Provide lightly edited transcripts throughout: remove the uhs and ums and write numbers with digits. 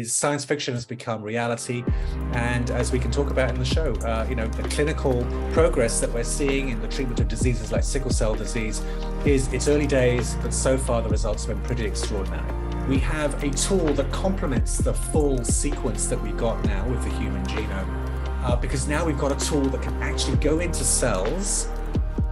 Science fiction has become reality. And as we can talk about in the show, the clinical progress that we're seeing in the treatment of diseases like sickle cell disease it's early days, but so far the results have been pretty extraordinary. We have a tool that complements the full sequence that we've got now with the human genome, because now we've got a tool that can actually go into cells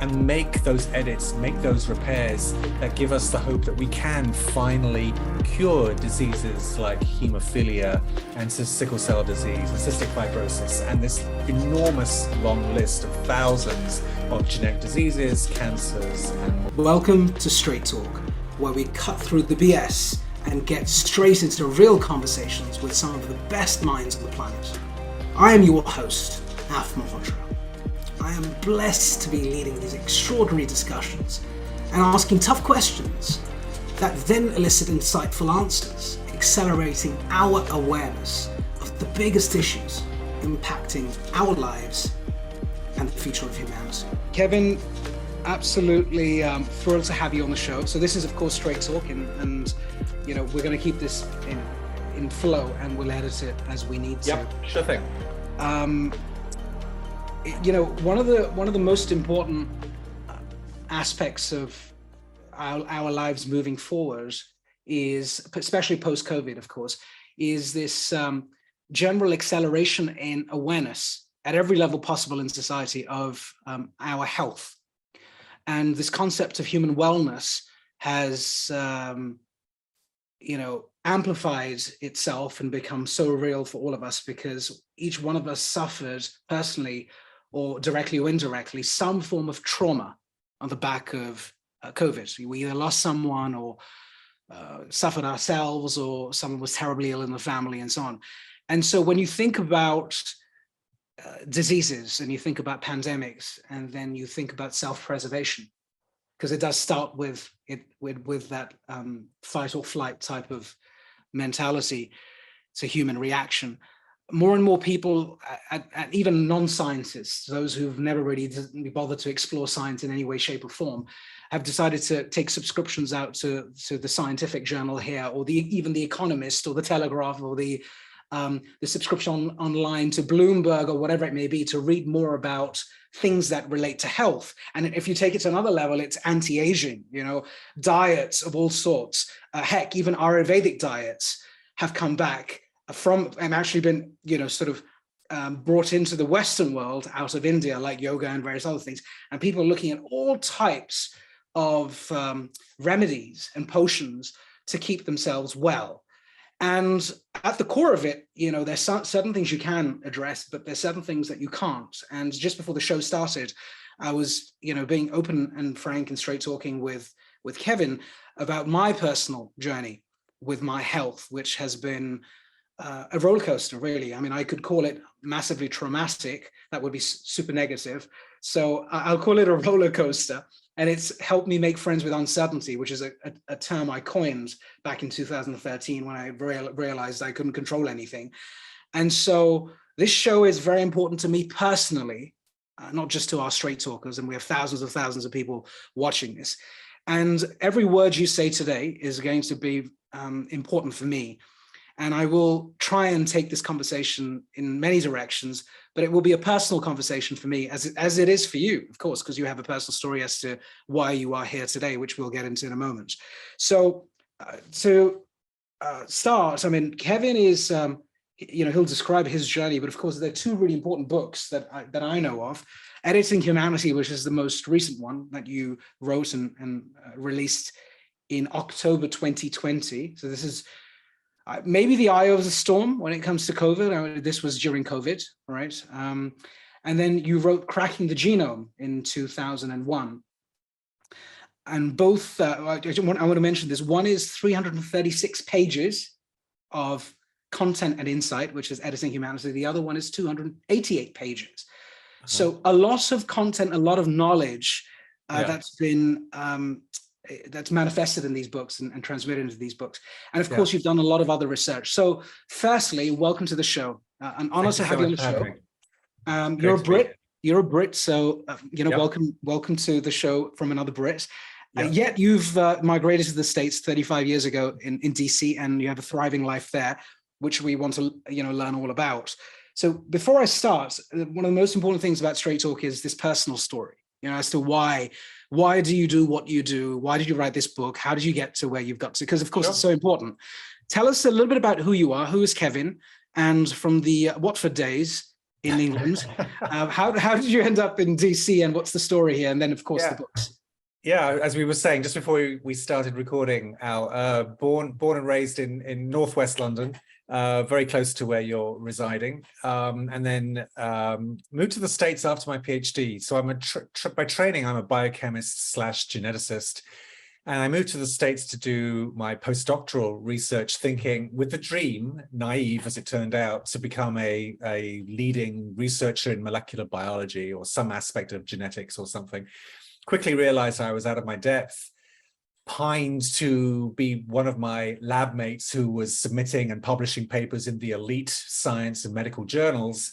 and make those edits, make those repairs that give us the hope that we can finally cure diseases like hemophilia and sickle cell disease and cystic fibrosis and this enormous long list of thousands of genetic diseases, cancers, and more. Welcome to Straight Talk, where we cut through the BS and get straight into real conversations with some of the best minds on the planet. I am your host, Af Malhotra. I am blessed to be leading these extraordinary discussions and asking tough questions that then elicit insightful answers, accelerating our awareness of the biggest issues impacting our lives and the future of humanity. Kevin, absolutely thrilled to have you on the show. So this is, of course, Straight Talk, and we're going to keep this in flow, and we'll edit it as we need to. Yep, sure thing. One of the most important aspects of our lives moving forward is, especially post-COVID, of course, is this general acceleration in awareness at every level possible in society of our health. And this concept of human wellness has, amplified itself and become so real for all of us, because each one of us suffered personally or directly or indirectly some form of trauma on the back of COVID. We either lost someone or suffered ourselves, or someone was terribly ill in the family, and so on. And so when you think about diseases, and you think about pandemics, and then you think about self-preservation, because it does start with that fight or flight type of mentality. It's a human reaction. More and more people, even non-scientists, those who've never really bothered to explore science in any way, shape, or form, have decided to take subscriptions out to the Scientific Journal here, or even the Economist, or the Telegraph, or the subscription online to Bloomberg, or whatever it may be, to read more about things that relate to health. And if you take it to another level, it's anti-aging, diets of all sorts. Heck, even Ayurvedic diets have come back from and actually been, brought into the Western world out of India, like yoga and various other things. And people are looking at all types of remedies and potions to keep themselves well. And at the core of it, there's certain things you can address, but there's certain things that you can't. And just before the show started, I was, being open and frank and straight talking with Kevin about my personal journey with my health, which has been a roller coaster, really. I mean, I could call it massively traumatic. That would be super negative. So I'll call it a roller coaster. And it's helped me make friends with uncertainty, which is a term I coined back in 2013 when I realized I couldn't control anything. And so this show is very important to me personally, not just to our straight talkers. And we have thousands of people watching this. And every word you say today is going to be important for me. And I will try and take this conversation in many directions, but it will be a personal conversation for me, as it is for you, of course, because you have a personal story as to why you are here today, which we'll get into in a moment. So to start, I mean, Kevin is, he'll describe his journey, but of course, there are two really important books that I know of. Editing Humanity, which is the most recent one that you wrote and released in October 2020. So this is maybe the eye of the storm when it comes to COVID. This was during COVID, right? And then you wrote Cracking the Genome in 2001. And both, I want to mention this. One is 336 pages of content and insight, which is Editing Humanity. The other one is 288 pages. So a lot of content, a lot of knowledge that's been that's manifested in these books and transmitted into these books. And of course, you've done a lot of other research. So firstly, welcome to the show. An honor to have you on the show. You're a Brit, so welcome to the show from another Brit. Yet you've migrated to the States 35 years ago in DC, and you have a thriving life there. which we want to, learn all about. So before I start, one of the most important things about Straight Talk is this personal story, as to why do you do what you do? Why did you write this book? How did you get to where you've got to? Because of course, It's so important. Tell us a little bit about who you are. Who is Kevin? And from the Watford days in England, how did you end up in DC, and what's the story here? And then, of course, the books. Yeah, as we were saying just before we started recording, Al, born and raised in northwest London, very close to where you're residing, and then moved to the States after my PhD. So I'm by training, I'm a biochemist / geneticist, and I moved to the States to do my postdoctoral research, thinking with the dream, naive as it turned out, to become a leading researcher in molecular biology or some aspect of genetics or something. Quickly realized I was out of my depth, pined to be one of my lab mates who was submitting and publishing papers in the elite science and medical journals.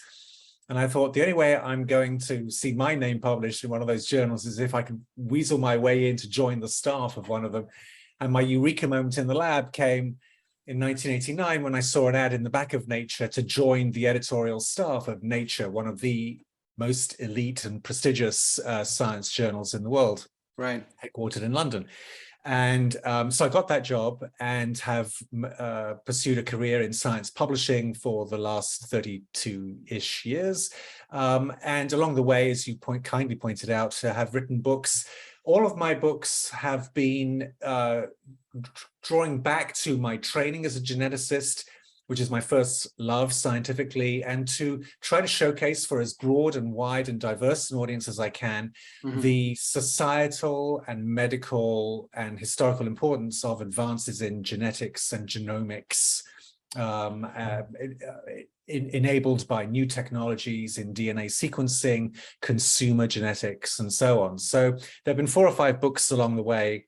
And I thought the only way I'm going to see my name published in one of those journals is if I can weasel my way in to join the staff of one of them. And my eureka moment in the lab came in 1989 when I saw an ad in the back of Nature to join the editorial staff of Nature, one of the most elite and prestigious science journals in the world, right, headquartered in London. And so I got that job and have pursued a career in science publishing for the last 32-ish years. And along the way, as you kindly pointed out, have written books. All of my books have been drawing back to my training as a geneticist, which is my first love scientifically, and to try to showcase for as broad and wide and diverse an audience as I can, the societal and medical and historical importance of advances in genetics and genomics, enabled by new technologies in DNA sequencing, consumer genetics, and so on. So there have been 4 or 5 books along the way.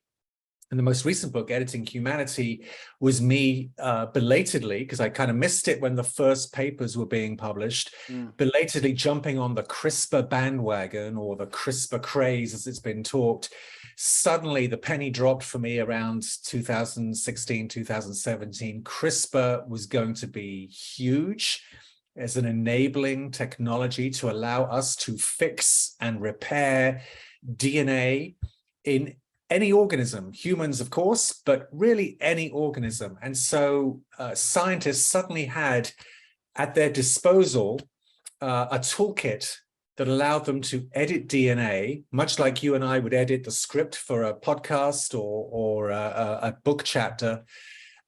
And the most recent book, Editing Humanity, was me belatedly, because I kind of missed it when the first papers were being published, belatedly jumping on the CRISPR bandwagon, or the CRISPR craze as it's been talked. Suddenly the penny dropped for me around 2016, 2017. CRISPR was going to be huge as an enabling technology to allow us to fix and repair DNA in any organism, humans, of course, but really any organism. And so scientists suddenly had at their disposal a toolkit that allowed them to edit DNA, much like you and I would edit the script for a podcast or a book chapter.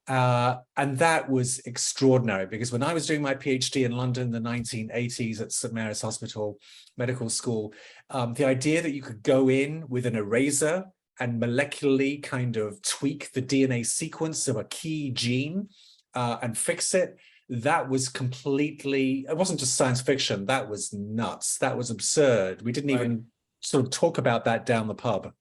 And that was extraordinary, because when I was doing my PhD in London in the 1980s at St. Mary's Hospital Medical School, the idea that you could go in with an eraser and molecularly kind of tweak the DNA sequence of a key gene and fix it, that was completely, it wasn't just science fiction, that was nuts, that was absurd. We didn't even sort of talk about that down the pub.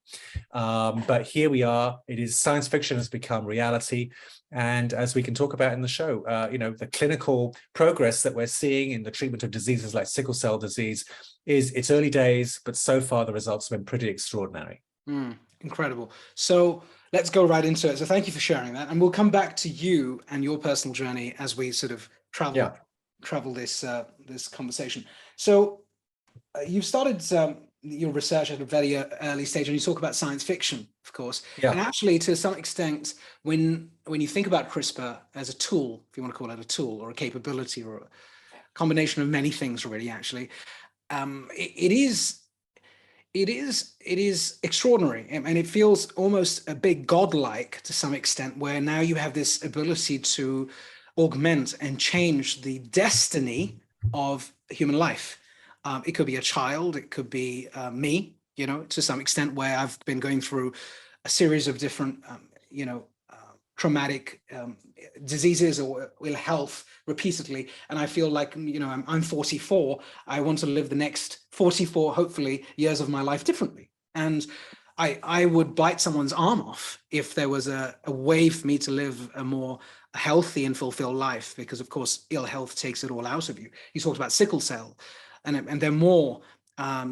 But here we are, it is, science fiction has become reality. And as we can talk about in the show, the clinical progress that we're seeing in the treatment of diseases like sickle cell disease it's early days, but so far the results have been pretty extraordinary. Incredible. So let's go right into it. So thank you for sharing that. And we'll come back to you and your personal journey as we sort of travel this this conversation. So you've started your research at a very early stage, and you talk about science fiction, of course. And actually, to some extent, when you think about CRISPR as a tool, if you want to call it a tool or a capability or a combination of many things, really, actually, it is extraordinary, and it feels almost a bit godlike to some extent, where now you have this ability to augment and change the destiny of human life. It could be a child, it could be me, to some extent, where I've been going through a series of different, traumatic diseases or ill health repeatedly, and I feel like I'm 44. I want to live the next 44, hopefully, years of my life differently, and I would bite someone's arm off if there was a way for me to live a more healthy and fulfilled life, because of course ill health takes it all out of you. You talked about sickle cell, and there are more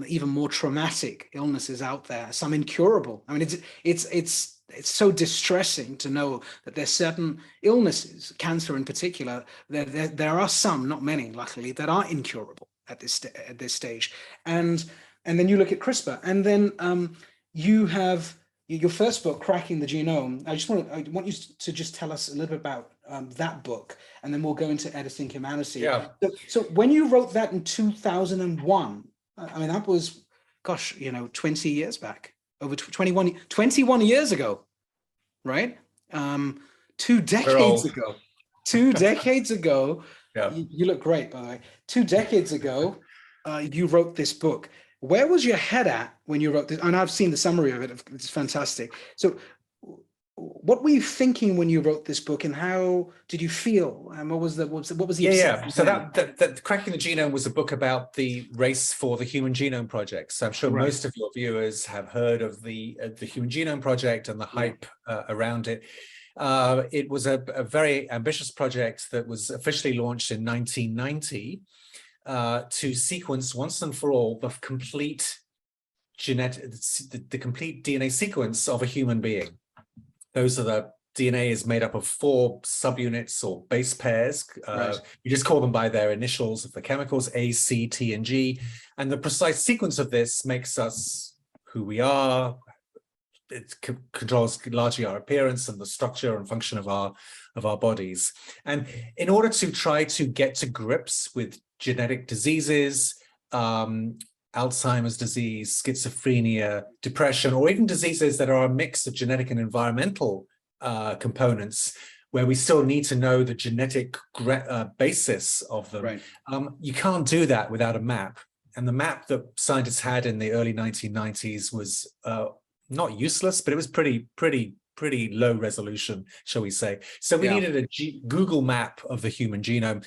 even more traumatic illnesses out there, some incurable. I mean, it's it's so distressing to know that there's certain illnesses, cancer in particular, there are some, not many, luckily, that are incurable at this stage. And then you look at CRISPR, and then you have your first book, Cracking the Genome. I want you to just tell us a little bit about that book, and then we'll go into Editing Humanity. Yeah. So when you wrote that in 2001, I mean, that was, gosh, 20 years back, over 21 years ago, right? 2 decades ago. 2 decades ago. Yeah. You look great, by the way. 2 decades ago, you wrote this book. Where was your head at when you wrote this? And I've seen the summary of it. It's fantastic. So what were you thinking when you wrote this book, and how did you feel? And what was the So that Cracking the Genome was a book about the race for the Human Genome Project. So I'm sure most of your viewers have heard of the Human Genome Project and the hype around it. It was a very ambitious project that was officially launched in 1990 to sequence once and for all the complete complete DNA sequence of a human being. Those are the DNA is made up of 4 subunits or base pairs. You just call them by their initials of the chemicals, A, C, T, and G. And the precise sequence of this makes us who we are. It controls largely our appearance and the structure and function of our bodies. And in order to try to get to grips with genetic diseases, Alzheimer's disease, schizophrenia, depression, or even diseases that are a mix of genetic and environmental components, where we still need to know the genetic basis of them. You can't do that without a map. And the map that scientists had in the early 1990s was not useless, but it was pretty low resolution, shall we say. So we needed a Google map of the human genome.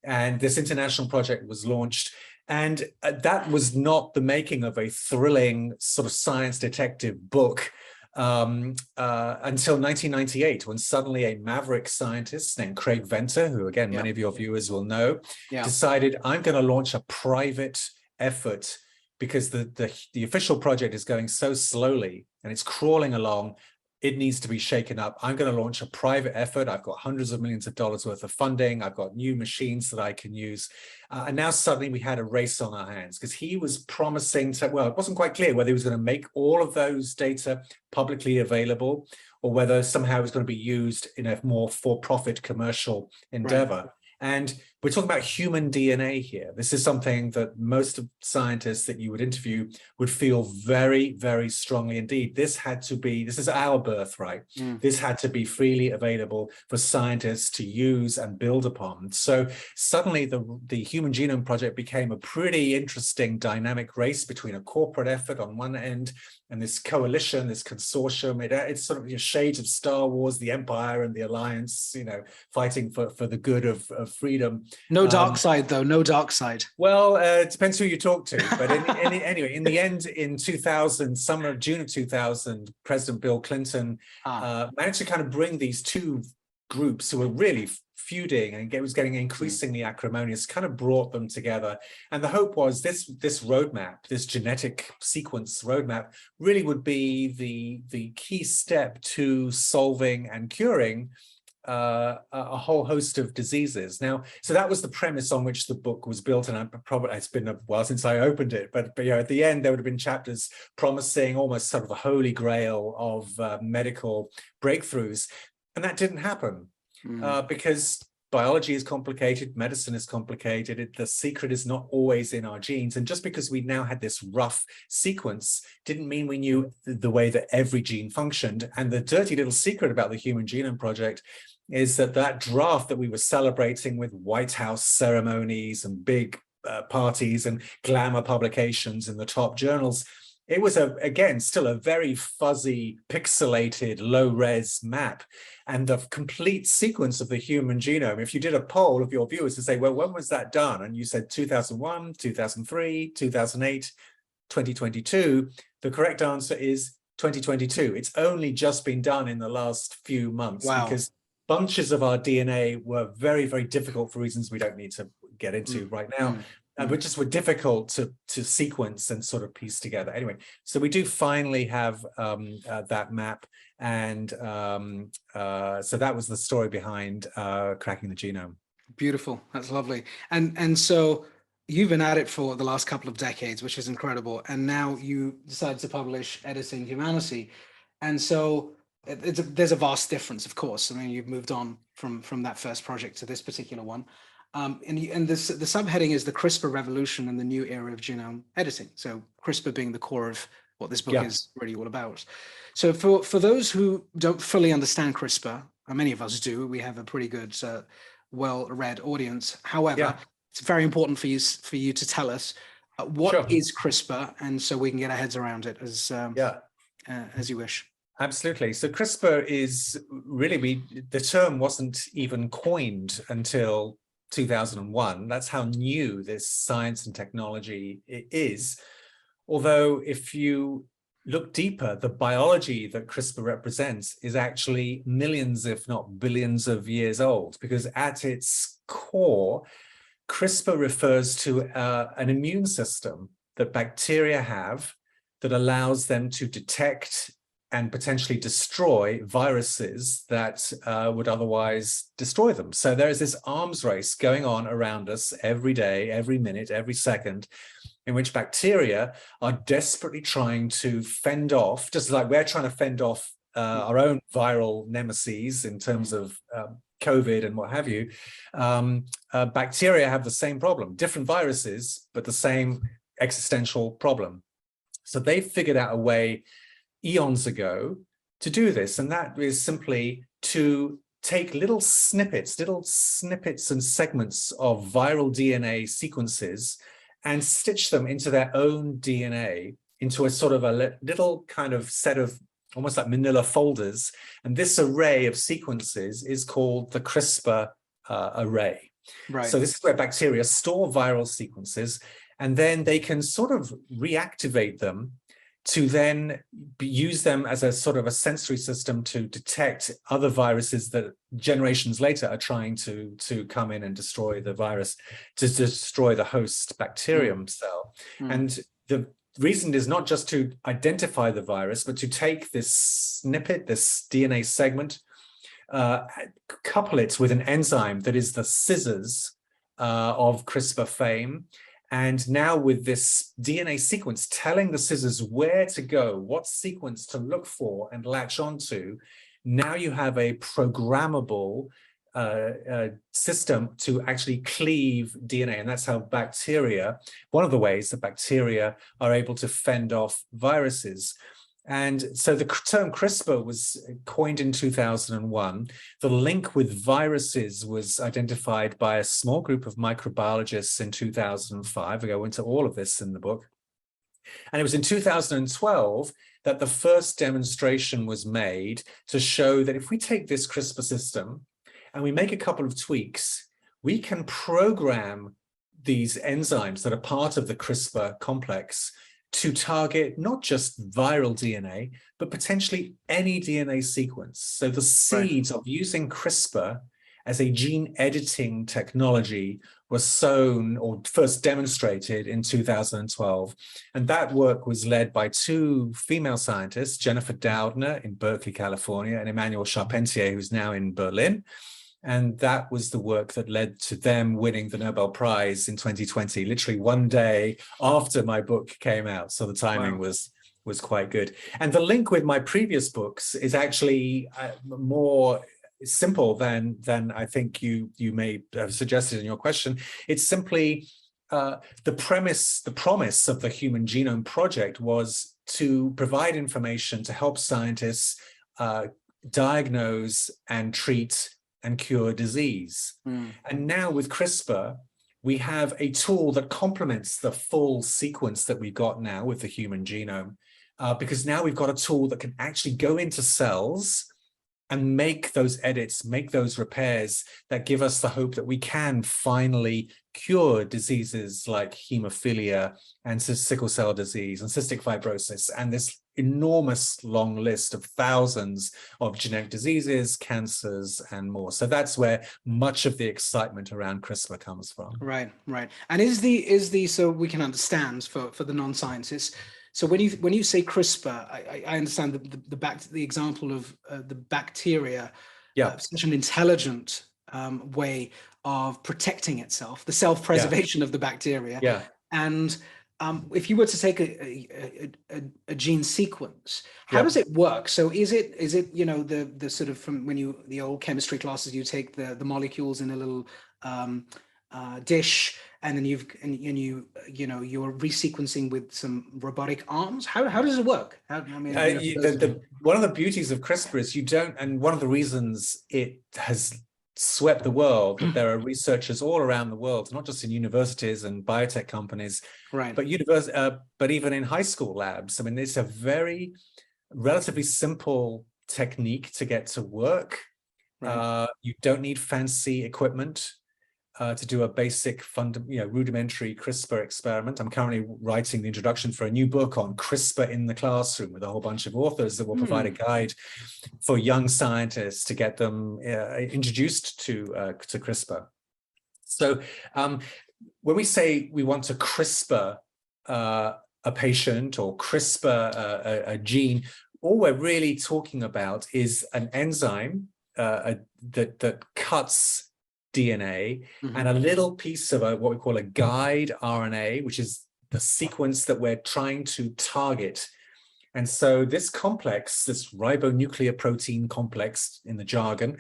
And this international project was launched. And that was not the making of a thrilling sort of science detective book until 1998, when suddenly a maverick scientist named Craig Venter, who again, many of your viewers will know, decided, I'm going to launch a private effort because the official project is going so slowly and it's crawling along. It needs to be shaken up. I'm going to launch a private effort. I've got hundreds of millions of dollars worth of funding. I've got new machines that I can use. And now suddenly we had a race on our hands, because he was promising to, well, it wasn't quite clear whether he was going to make all of those data publicly available or whether somehow it was going to be used in a more for-profit commercial endeavor. And we're talking about human DNA here. This is something that most of scientists that you would interview would feel very, very strongly indeed. This is our birthright. This had to be freely available for scientists to use and build upon. So suddenly the Human Genome Project became a pretty interesting dynamic race between a corporate effort on one end and this coalition, this consortium. It's sort of shades of Star Wars, the Empire and the Alliance, fighting for the good of freedom. No dark side, though. No dark side. Well, it depends who you talk to. But anyway, in the end, in 2000, June of 2000, President Bill Clinton managed to kind of bring these two groups who were really feuding and it was getting increasingly acrimonious, kind of brought them together. And the hope was this roadmap, this genetic sequence roadmap, really would be the key step to solving and curing a whole host of diseases. Now, so that was the premise on which the book was built, and it's been a while since I opened it, but at the end there would have been chapters promising almost sort of a holy grail of medical breakthroughs, and that didn't happen because biology is complicated, medicine is complicated. The secret is not always in our genes, and just because we now had this rough sequence didn't mean we knew the way that every gene functioned. And the dirty little secret about the Human Genome Project is that draft that we were celebrating with White House ceremonies and big parties and glamour publications in the top journals, it was, again, still a very fuzzy, pixelated, low-res map. And the complete sequence of the human genome, if you did a poll of your viewers to say, well, when was that done? And you said 2001, 2003, 2008, 2022, the correct answer is 2022. It's only just been done in the last few months because bunches of our DNA were very, very difficult for reasons we don't need to get into right now. which just were difficult to sequence and sort of piece together. Anyway, so we do finally have that map, and so that was the story behind cracking the genome. Beautiful. That's lovely. And so you've been at it for the last couple of decades, which is incredible. And now you decided to publish Editing Humanity. And so there's a vast difference, of course. I mean, you've moved on from that first project to this particular one. And the subheading is the CRISPR Revolution and the New Era of Genome Editing. So CRISPR being the core of what this book is really all about. So for those who don't fully understand CRISPR, and many of us do, we have a pretty good, well-read audience. However, it's very important for you to tell us what is CRISPR, and so we can get our heads around it as you wish. Absolutely. So CRISPR is really, the term wasn't even coined until 2001. That's how new this science and technology is. Although if you look deeper, the biology that CRISPR represents is actually millions, if not billions of years old, because at its core, CRISPR refers to an immune system that bacteria have that allows them to detect and potentially destroy viruses that would otherwise destroy them. So there is this arms race going on around us every day, every minute, every second, in which bacteria are desperately trying to fend off, just like we're trying to fend off our own viral nemesis in terms of COVID and what have you. Bacteria have the same problem, different viruses, but the same existential problem. So they figured out a way eons ago to do this, and that is simply to take little snippets and segments of viral DNA sequences and stitch them into their own DNA, into a sort of a little kind of set of almost like manila folders. And this array of sequences is called the CRISPR array. Right. So this is where bacteria store viral sequences, and then they can sort of reactivate them to then use them as a sort of a sensory system to detect other viruses that generations later are trying to come in and destroy the virus, to destroy the host bacterium cell. And the reason is not just to identify the virus, but to take this snippet, this DNA segment, couple it with an enzyme that is the scissors of CRISPR fame. And now with this DNA sequence telling the scissors where to go, what sequence to look for and latch onto, now you have a programmable system to actually cleave DNA. And that's how bacteria, one of the ways that bacteria are able to fend off viruses. And so the term CRISPR was coined in 2001. The link with viruses was identified by a small group of microbiologists in 2005. I go into all of this in the book. And it was in 2012 that the first demonstration was made to show that if we take this CRISPR system and we make a couple of tweaks, we can program these enzymes that are part of the CRISPR complex to target not just viral DNA, but potentially any DNA sequence. So the seeds of using CRISPR as a gene editing technology was sown or first demonstrated in 2012. And that work was led by two female scientists, Jennifer Doudna in Berkeley, California, and Emmanuelle Charpentier, who's now in Berlin. And that was the work that led to them winning the Nobel Prize in 2020, literally one day after my book came out. So the timing was quite good. And the link with my previous books is actually more simple than I think you may have suggested in your question. It's simply the promise of the Human Genome Project was to provide information to help scientists diagnose and treat and cure disease. And now with CRISPR, we have a tool that complements the full sequence that we've got now with the human genome, because now we've got a tool that can actually go into cells and make those edits, make those repairs that give us the hope that we can finally cure diseases like hemophilia and sickle cell disease and cystic fibrosis, and this enormous long list of thousands of genetic diseases, cancers, and more. So that's where much of the excitement around CRISPR comes from. Right, right. And is the so we can understand for the non-scientists. So when you say CRISPR, I understand the example of the bacteria, such an intelligent way of protecting itself, the self-preservation of the bacteria. Yeah. And if you were to take a gene sequence, how does it work? So is it the sort of, from when the old chemistry classes, you take the molecules in a little dish, and then you're resequencing with some robotic arms. How does it work? One of the beauties of CRISPR is you don't, and one of the reasons it has swept the world, that there are researchers all around the world, not just in universities and biotech companies, right, but even in high school labs. I mean, it's a very relatively simple technique to get to work. Right. You don't need fancy equipment to do a basic, rudimentary CRISPR experiment. I'm currently writing the introduction for a new book on CRISPR in the classroom with a whole bunch of authors that will provide a guide for young scientists to get them introduced to CRISPR. So when we say we want to CRISPR a patient or CRISPR a gene, all we're really talking about is an enzyme that cuts DNA and a little piece of what we call a guide RNA, which is the sequence that we're trying to target. And so this complex, this ribonuclear protein complex in the jargon,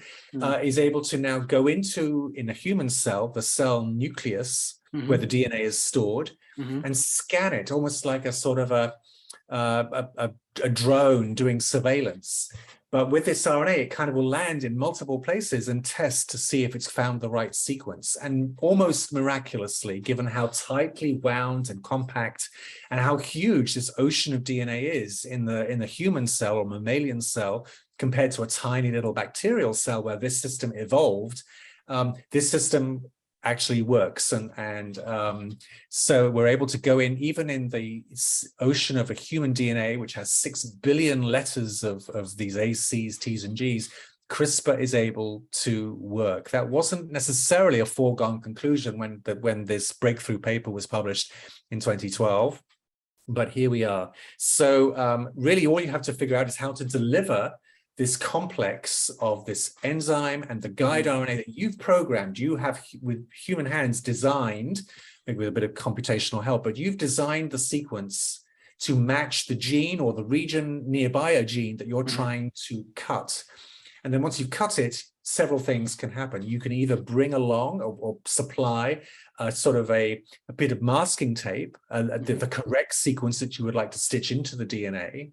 is able to now go into, in a human cell, the cell nucleus, where the DNA is stored, and scan it, almost like a sort of a drone doing surveillance. But with this RNA, it kind of will land in multiple places and test to see if it's found the right sequence. And almost miraculously, given how tightly wound and compact and how huge this ocean of DNA is in the human cell or mammalian cell compared to a tiny little bacterial cell where this system evolved, this system actually works. And so we're able to go in, even in the ocean of a human DNA, which has 6 billion letters of these A's, C's, T's, and G's, CRISPR is able to work. That wasn't necessarily a foregone conclusion when this breakthrough paper was published in 2012, but here we are. So really all you have to figure out is how to deliver this complex of this enzyme and the guide RNA that you've programmed, you have with human hands designed, maybe with a bit of computational help, but you've designed the sequence to match the gene or the region nearby a gene that you're trying to cut. And then once you've cut it, several things can happen. You can either bring along or supply sort of a bit of masking tape, the correct sequence that you would like to stitch into the DNA,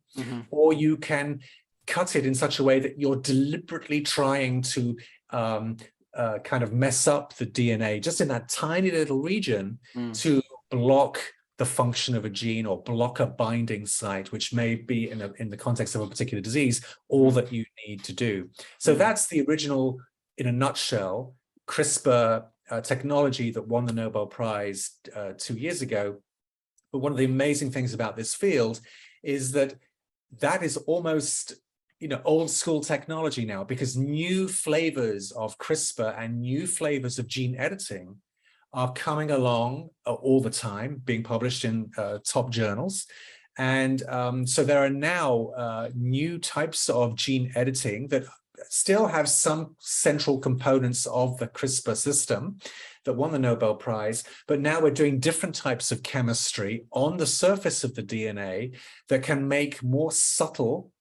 or you can cut it in such a way that you're deliberately trying to kind of mess up the DNA just in that tiny little region to block the function of a gene or block a binding site, which may be in the context of a particular disease, all that you need to do. So that's the original, in a nutshell, CRISPR technology that won the Nobel Prize 2 years ago. But one of the amazing things about this field is that is almost old school technology now, because new flavors of CRISPR and new flavors of gene editing are coming along all the time, being published in top journals. And so there are now new types of gene editing that still have some central components of the CRISPR system that won the Nobel Prize, but now we're doing different types of chemistry on the surface of the DNA that can make more subtle,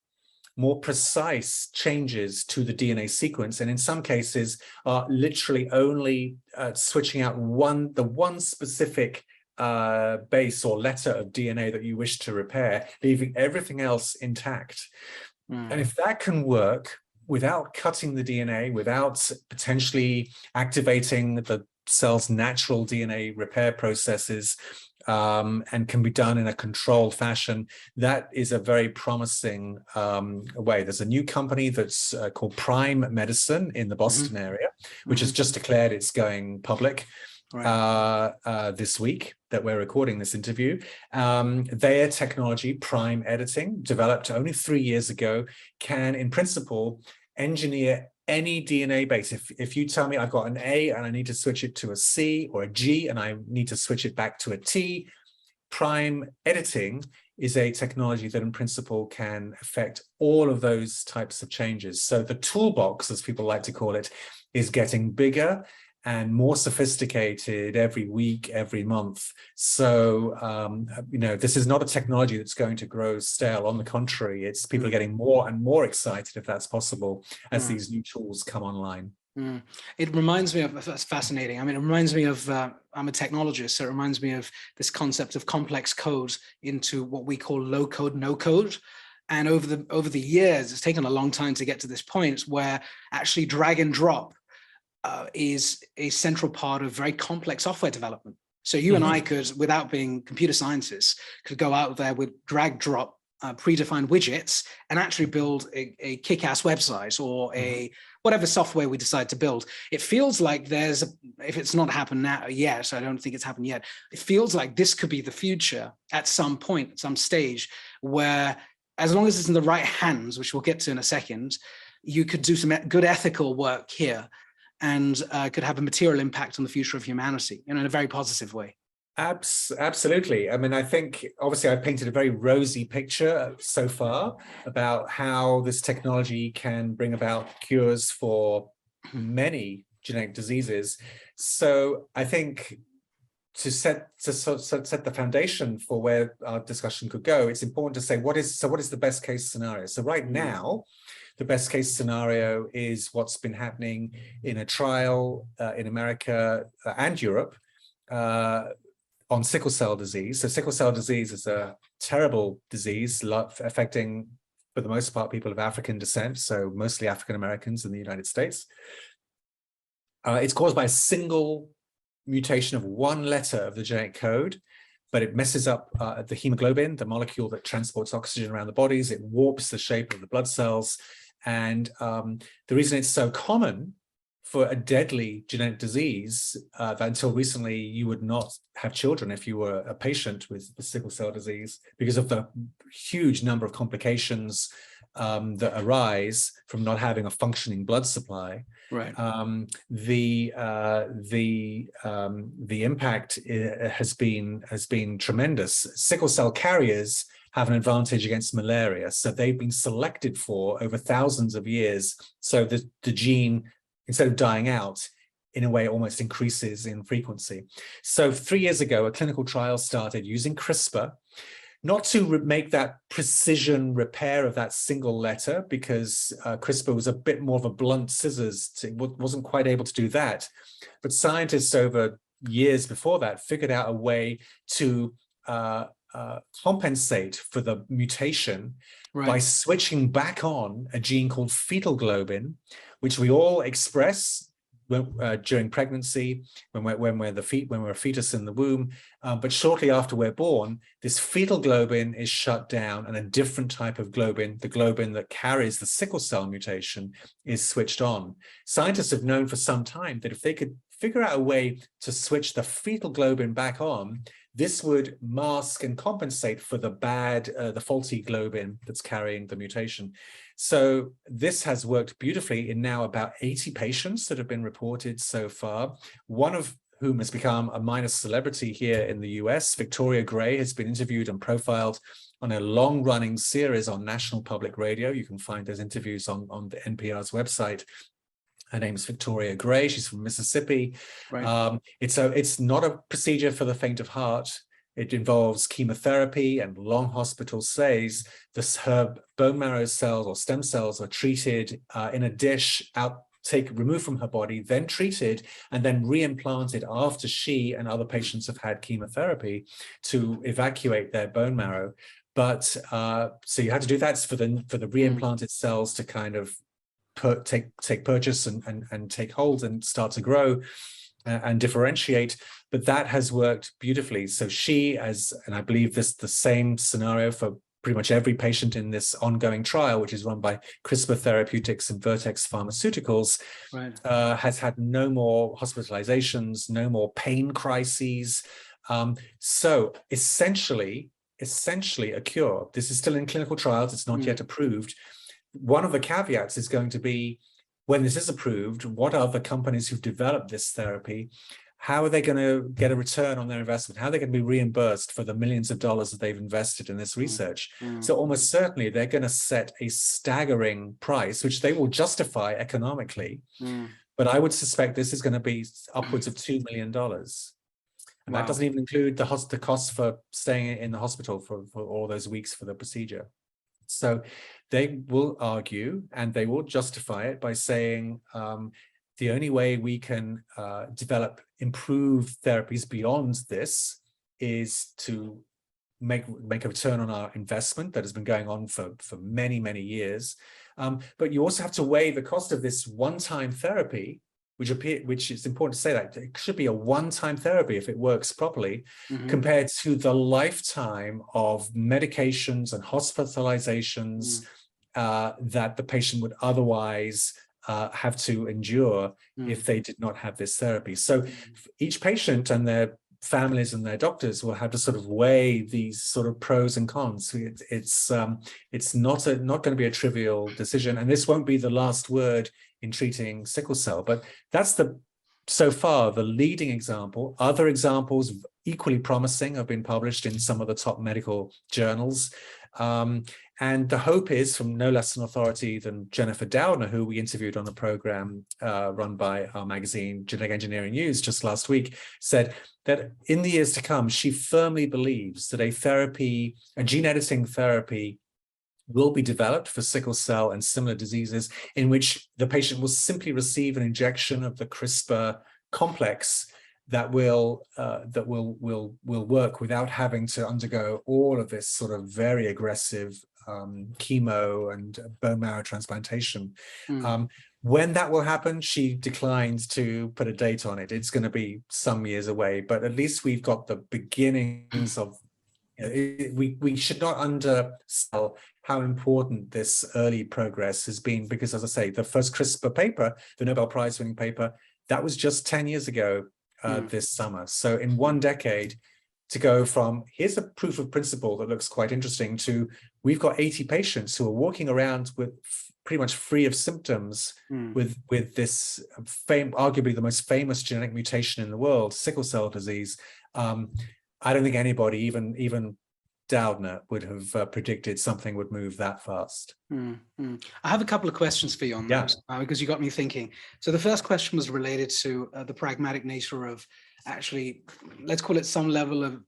more precise changes to the DNA sequence, and in some cases are literally only switching out the one specific base or letter of DNA that you wish to repair, leaving everything else intact. And if that can work without cutting the DNA, without potentially activating the cell's natural DNA repair processes, and can be done in a controlled fashion. That is a very promising way. There's a new company that's called Prime Medicine in the Boston area, which has just declared it's going public this week that we're recording this interview. Their technology, Prime Editing, developed only 3 years ago, can in principle engineer any DNA base. If you tell me I've got an A and I need to switch it to a C, or a G and I need to switch it back to a T, Prime Editing is a technology that in principle can affect all of those types of changes. So the toolbox, as people like to call it, is getting bigger and more sophisticated every week, every month. So, this is not a technology that's going to grow stale. On the contrary, it's people are getting more and more excited, if that's possible, as these new tools come online. It reminds me of, that's fascinating. I mean, it reminds me of, I'm a technologist, so it reminds me of this concept of complex code into what we call low code, no code. And over the years, it's taken a long time to get to this point where actually drag and drop is a central part of very complex software development. So you and I could, without being computer scientists, could go out there with drag drop predefined widgets and actually build a kick-ass website or a whatever software we decide to build. It feels like there's, if it's not happened now yet, I don't think it's happened yet, it feels like this could be the future at some point, at some stage, where as long as it's in the right hands, which we'll get to in a second, you could do some good ethical work here and could have a material impact on the future of humanity, in a very positive way. Absolutely. I mean, I think obviously I painted a very rosy picture so far about how this technology can bring about cures for many genetic diseases. So I think to set the foundation for where our discussion could go, it's important to say what is the best case scenario. So right now, the best case scenario is what's been happening in a trial in America and Europe on sickle cell disease. So sickle cell disease is a terrible disease affecting, for the most part, people of African descent, so mostly African Americans in the United States. It's caused by a single mutation of one letter of the genetic code, but it messes up the hemoglobin, the molecule that transports oxygen around the bodies. It warps the shape of the blood cells. And the reason it's so common for a deadly genetic disease that until recently you would not have children if you were a patient with sickle cell disease, because of the huge number of complications that arise from not having a functioning blood supply. Right. The impact has been tremendous. Sickle cell carriers have an advantage against malaria, so they've been selected for over thousands of years. So the gene, instead of dying out, in a way almost increases in frequency. So 3 years ago, a clinical trial started using CRISPR, not to make that precision repair of that single letter, because CRISPR was a bit more of a blunt scissors, wasn't quite able to do that. But scientists over years before that figured out a way to compensate for the mutation by switching back on a gene called fetal globin, which we all express during pregnancy, when we're a fetus in the womb, but shortly after we're born, this fetal globin is shut down, and a different type of globin, the globin that carries the sickle cell mutation, is switched on. Scientists have known for some time that if they could figure out a way to switch the fetal globin back on, this would mask and compensate for the faulty globin that's carrying the mutation. So this has worked beautifully in now about 80 patients that have been reported so far, one of whom has become a minor celebrity here in the US. Victoria Gray has been interviewed and profiled on a long-running series on National Public Radio. You can find those interviews on the NPR's website. Her name's Victoria Gray. She's from Mississippi. Right. It's not a procedure for the faint of heart. It involves chemotherapy and long hospital stays. Her bone marrow cells or stem cells are treated in a dish, removed from her body, then treated, and then reimplanted after she and other patients have had chemotherapy to evacuate their bone marrow. But so you had to do that for the reimplanted cells to kind of take purchase and take hold and start to grow. and differentiate, but that has worked beautifully. So and I believe the same scenario for pretty much every patient in this ongoing trial, which is run by CRISPR Therapeutics and Vertex Pharmaceuticals, Right. has had no more hospitalizations, no more pain crises. So essentially a cure. This is still in clinical trials. It's not yet approved. One of the caveats is going to be, when this is approved, what are the companies who've developed this therapy? How are they going to get a return on their investment? How are they going to be reimbursed for the millions of dollars that they've invested in this research? So almost certainly they're going to set a staggering price, which they will justify economically. But I would suspect this is going to be upwards of $2 million. And that doesn't even include the costs for staying in the hospital for all those weeks for the procedure. So they will argue and they will justify it by saying the only way we can develop improved therapies beyond this is to make a return on our investment that has been going on for many, many years. But you also have to weigh the cost of this one-time therapy, which is important to say that it should be a one-time therapy if it works properly, compared to the lifetime of medications and hospitalizations that the patient would otherwise have to endure if they did not have this therapy. So each patient and their families and their doctors will have to sort of weigh these sort of pros and cons. It's not going to be a trivial decision, and this won't be the last word in treating sickle cell. But that's so far the leading example. Other examples equally promising have been published in some of the top medical journals. And the hope is, from no less an authority than Jennifer Doudna, who we interviewed on a program run by our magazine, Genetic Engineering News, just last week, said that in the years to come, she firmly believes that a gene editing therapy will be developed for sickle cell and similar diseases, in which the patient will simply receive an injection of the CRISPR complex that will work without having to undergo all of this sort of very aggressive chemo and bone marrow transplantation. When that will happen, she declined to put a date on it. It's going to be some years away, but at least we've got the beginnings of. We should not undersell how important this early progress has been, because, as I say, the first CRISPR paper, the Nobel Prize winning paper, that was just 10 years ago this summer. So in one decade, to go from here's a proof of principle that looks quite interesting to we've got 80 patients who are walking around with pretty much free of symptoms with this arguably the most famous genetic mutation in the world, sickle cell disease. I don't think anybody, even Doudna, would have predicted something would move that fast. I have a couple of questions for you on that, because you got me thinking. So the first question was related to the pragmatic nature of actually, let's call it some level of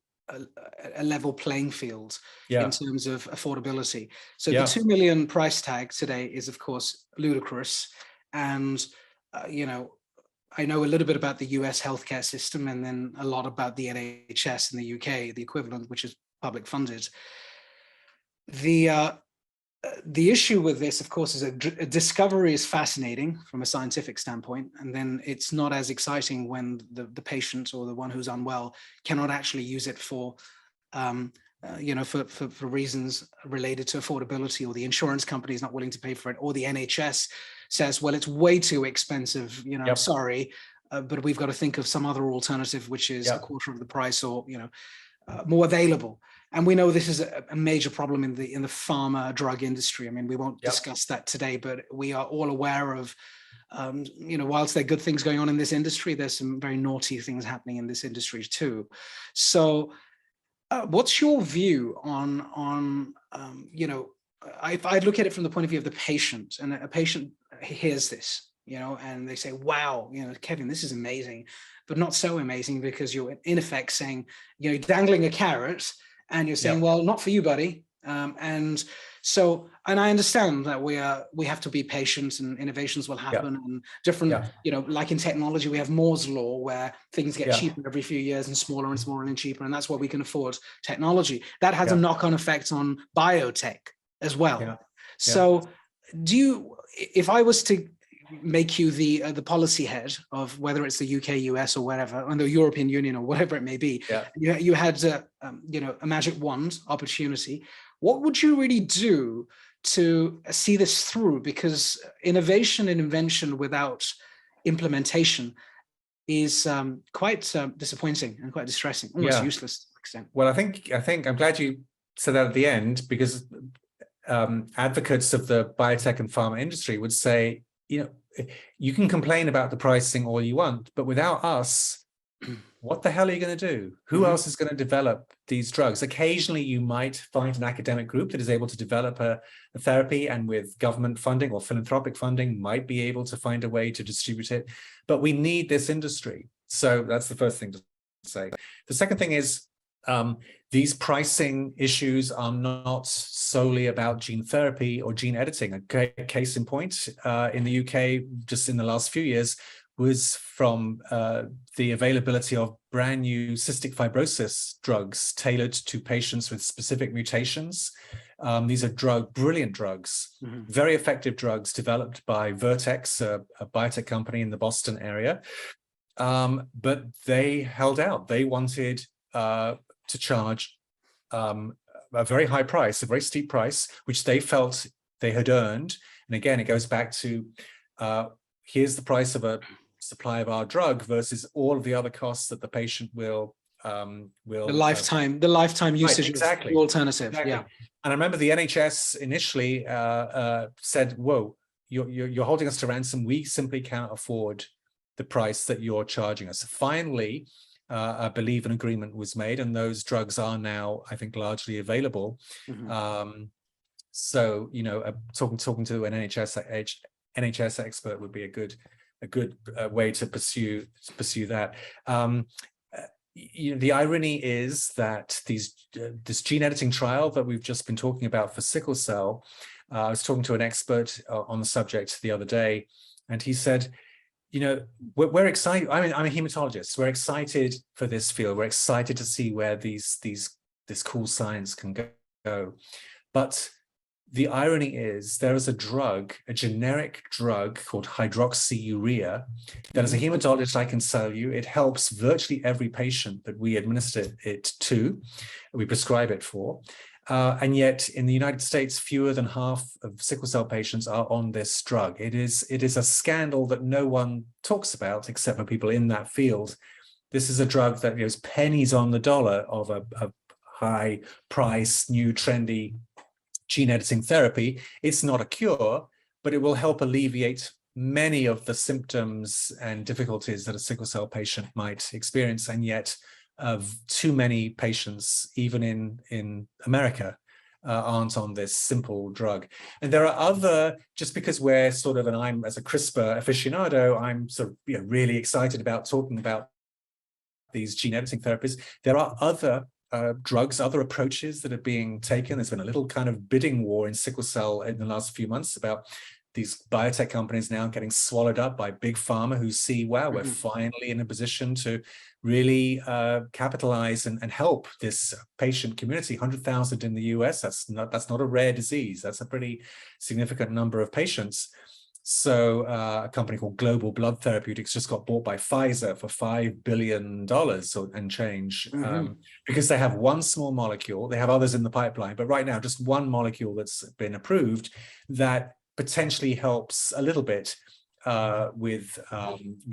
a level playing field in terms of affordability. So the 2 million price tag today is, of course, ludicrous. And, I know a little bit about the US healthcare system, and then a lot about the NHS in the UK, the equivalent, which is public funded. The issue with this, of course, is a discovery is fascinating from a scientific standpoint, and then it's not as exciting when the patient or the one who's unwell cannot actually use it for reasons related to affordability, or the insurance company is not willing to pay for it, or the NHS says, well, it's way too expensive, sorry, but we've got to think of some other alternative, which is a quarter of the price, or, more available. And we know this is a major problem in the pharma drug industry. I mean, we won't discuss that today, but we are all aware of, whilst there are good things going on in this industry, there's some very naughty things happening in this industry too. So what's your view on if I look at it from the point of view of the patient, and a patient hears this, and they say, wow, Kevin, this is amazing, but not so amazing, because you're in effect saying, you're dangling a carrot and you're saying, well, not for you, buddy. And I understand that we have to be patient, and innovations will happen, and different, like in technology, we have Moore's law, where things get cheaper every few years, and smaller and cheaper. And that's why we can afford technology. That has a knock-on effect on biotech as well. So if I was to make you the policy head of whether it's the UK, US, or wherever, or the European Union, or whatever it may be. Yeah. You had a magic wand opportunity. What would you really do to see this through? Because innovation and invention without implementation is quite disappointing and quite distressing, almost useless to an extent. Well, I think I'm glad you said that at the end, because advocates of the biotech and pharma industry would say, you can complain about the pricing all you want, but without us, what the hell are you going to do? Who else is going to develop these drugs? Occasionally, you might find an academic group that is able to develop a therapy, and with government funding or philanthropic funding, might be able to find a way to distribute it. But we need this industry. So that's the first thing to say. The second thing is, these pricing issues are not solely about gene therapy or gene editing. A case in point, in the UK, just in the last few years, was from the availability of brand new cystic fibrosis drugs tailored to patients with specific mutations. These are brilliant drugs, very effective drugs developed by Vertex, a biotech company in the Boston area. But they held out. They wanted to charge a very high price, a very steep price, which they felt they had earned. And again, it goes back to here's the price of a supply of our drug versus all of the other costs that the patient will the lifetime usage, right, of the alternative. Exactly. Yeah. And I remember the NHS initially said, "Whoa, you're holding us to ransom. We simply can't afford the price that you're charging us." Finally, I believe an agreement was made, and those drugs are now, I think, largely available. So, talking to an NHS expert would be a good way to pursue that. The irony is that this gene editing trial that we've just been talking about for sickle cell, I was talking to an expert on the subject the other day, and he said, we're excited. I'm a hematologist. We're excited for this field. We're excited to see where this cool science can go. But the irony is there is a generic drug called hydroxyurea that as a hematologist I can tell you, it helps virtually every patient that we administer it to, we prescribe it for. And yet in the United States, fewer than half of sickle cell patients are on this drug. It is a scandal that no one talks about except for people in that field. This is a drug that is pennies on the dollar of a high price, new trendy gene editing therapy. It's not a cure, but it will help alleviate many of the symptoms and difficulties that a sickle cell patient might experience. And yet too many patients, even in America, aren't on this simple drug. And there are other, just because we're and I'm as a CRISPR aficionado, I'm really excited about talking about these gene editing therapies. There are other drugs, other approaches that are being taken. There's been a little kind of bidding war in sickle cell in the last few months about these biotech companies now getting swallowed up by big pharma, who see, wow, we're finally in a position to really capitalize and help this patient community. 100,000 in the US, that's not a rare disease. That's a pretty significant number of patients. So a company called Global Blood Therapeutics just got bought by Pfizer for $5 billion and change, because they have one small molecule. They have others in the pipeline, but right now just one molecule that's been approved that potentially helps a little bit with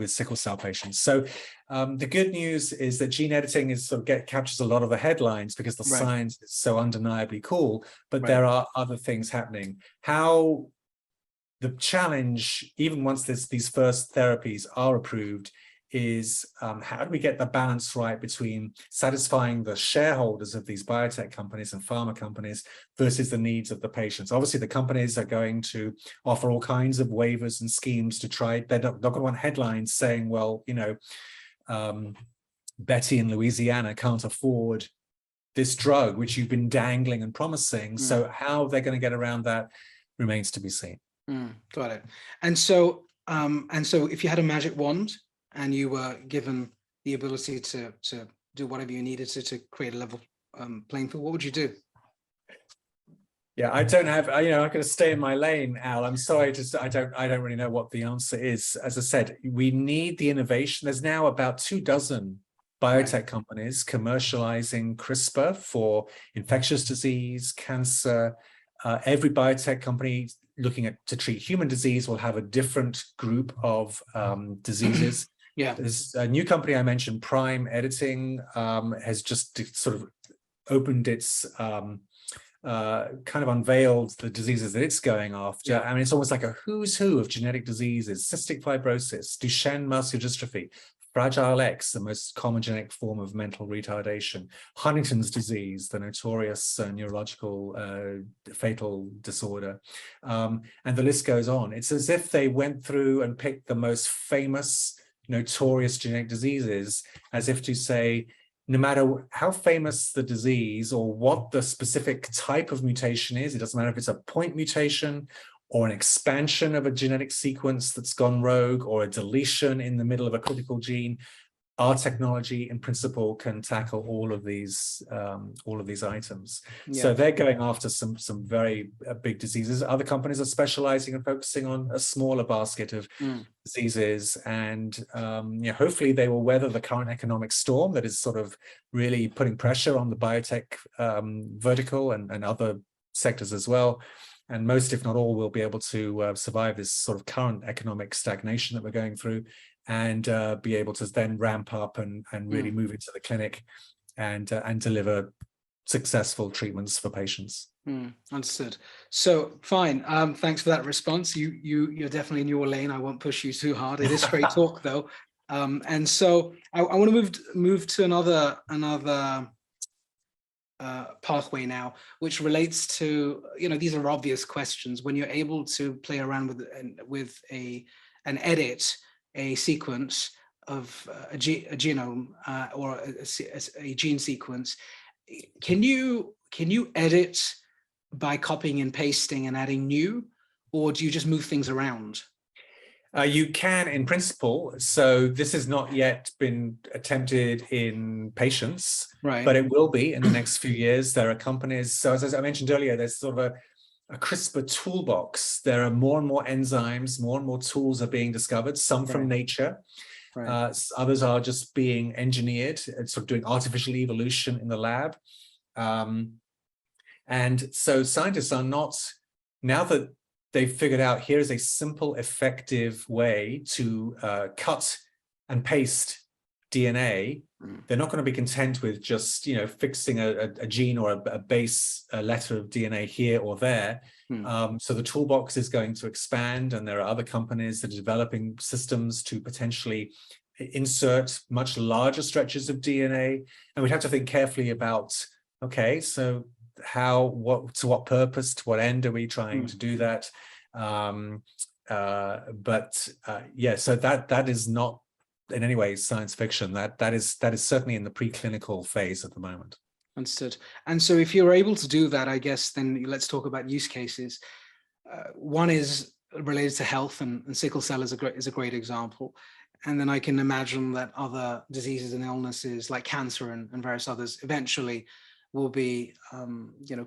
sickle cell patients. So the good news is that gene editing is captures a lot of the headlines because the science is so undeniably cool, but there are other things happening. How the challenge, even once these first therapies are approved, is how do we get the balance right between satisfying the shareholders of these biotech companies and pharma companies versus the needs of the patients? Obviously, the companies are going to offer all kinds of waivers and schemes to try. They're not going to want headlines saying, well, Betty in Louisiana can't afford this drug, which you've been dangling and promising. So how they're going to get around that remains to be seen. Got it. And so if you had a magic wand and you were given the ability to do whatever you needed to create a level playing field, what would you do? Yeah, I don't have, I'm going to stay in my lane, Al. I'm sorry, I don't really know what the answer is. As I said, we need the innovation. There's now about 24 biotech companies commercializing CRISPR for infectious disease, cancer. Every biotech company looking to treat human disease will have a different group of diseases. Yeah. There's a new company I mentioned, Prime Editing, has just sort of opened its kind of unveiled the diseases that it's going after. Yeah. I mean, it's almost like a who's who of genetic diseases: cystic fibrosis, Duchenne muscular dystrophy, Fragile X, the most common genetic form of mental retardation, Huntington's disease, the notorious neurological fatal disorder, and the list goes on. It's as if they went through and picked the most famous, notorious genetic diseases, as if to say, no matter how famous the disease or what the specific type of mutation is, it doesn't matter if it's a point mutation or an expansion of a genetic sequence that's gone rogue or a deletion in the middle of a critical gene, our technology in principle can tackle all of these items. Yeah. So they're going after some very big diseases. Other companies are specializing and focusing on a smaller basket of diseases, and hopefully they will weather the current economic storm that is sort of really putting pressure on the biotech vertical and other sectors as well. And most, if not all, will be able to survive this sort of current economic stagnation that we're going through, and be able to then ramp up and really move into the clinic and deliver successful treatments for patients. Understood. So fine. Thanks for that response. You're definitely in your lane. I won't push you too hard. It is straight talk though. And so I want to move to another pathway now, which relates to, these are obvious questions. When you're able to play around with an edit, a sequence of a genome or a gene sequence, can you edit by copying and pasting and adding new, or do you just move things around? You can, in principle. So this has not yet been attempted in patients, but it will be in the next few years. There are companies. So as I mentioned earlier, there's sort of a CRISPR toolbox. There are more and more enzymes, more and more tools are being discovered, some from nature. Others are just being engineered, sort of doing artificial evolution in the lab. And so scientists are not, now that they've figured out here is a simple, effective way to cut and paste DNA, they're not going to be content with just, fixing a gene or a base letter of DNA here or there. So the toolbox is going to expand, and there are other companies that are developing systems to potentially insert much larger stretches of DNA. And we'd have to think carefully about, okay, so to what purpose, to what end are we trying to do that? Yeah, so that is not in any way science fiction. That is certainly in the preclinical phase at the moment. Understood. And so if you're able to do that, I guess then let's talk about use cases. One is related to health, and sickle cell is a great example. And then I can imagine that other diseases and illnesses like cancer and various others eventually will be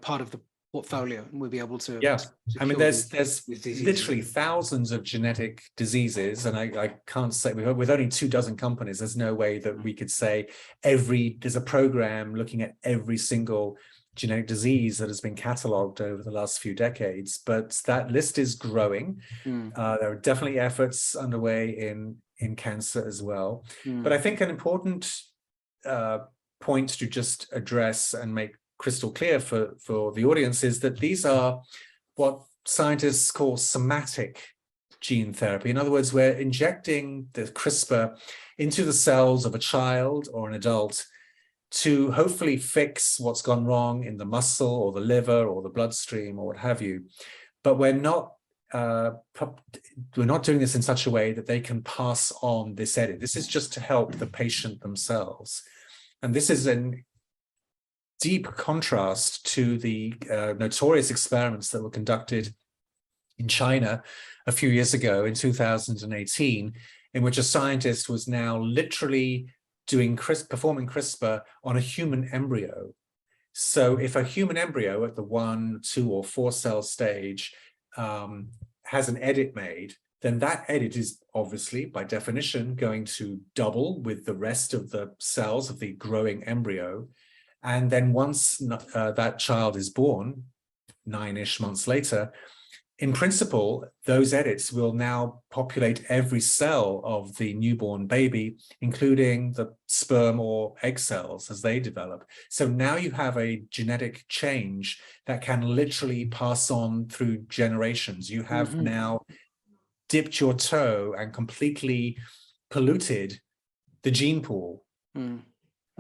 part of the portfolio, and we'll be able to. Yeah, I mean, there's literally thousands of genetic diseases, and I can't say, with only 24 companies, there's no way that we could say there's a program looking at every single genetic disease that has been cataloged over the last few decades, but that list is growing. There are definitely efforts underway in cancer as well. But I think an important point to just address and make crystal clear for the audience is that these are what scientists call somatic gene therapy. In other words, we're injecting the CRISPR into the cells of a child or an adult to hopefully fix what's gone wrong in the muscle or the liver or the bloodstream or what have you. But we're not doing this in such a way that they can pass on this edit. This is just to help the patient themselves. And this is in deep contrast to the notorious experiments that were conducted in China a few years ago in 2018, in which a scientist was now literally performing CRISPR on a human embryo. So if a human embryo at the 1, 2, or 4 cell stage has an edit made, then that edit is obviously, by definition, going to double with the rest of the cells of the growing embryo. And then once that child is born, 9-ish months later, in principle, those edits will now populate every cell of the newborn baby, including the sperm or egg cells as they develop. So now you have a genetic change that can literally pass on through generations. You have now dipped your toe and completely polluted the gene pool.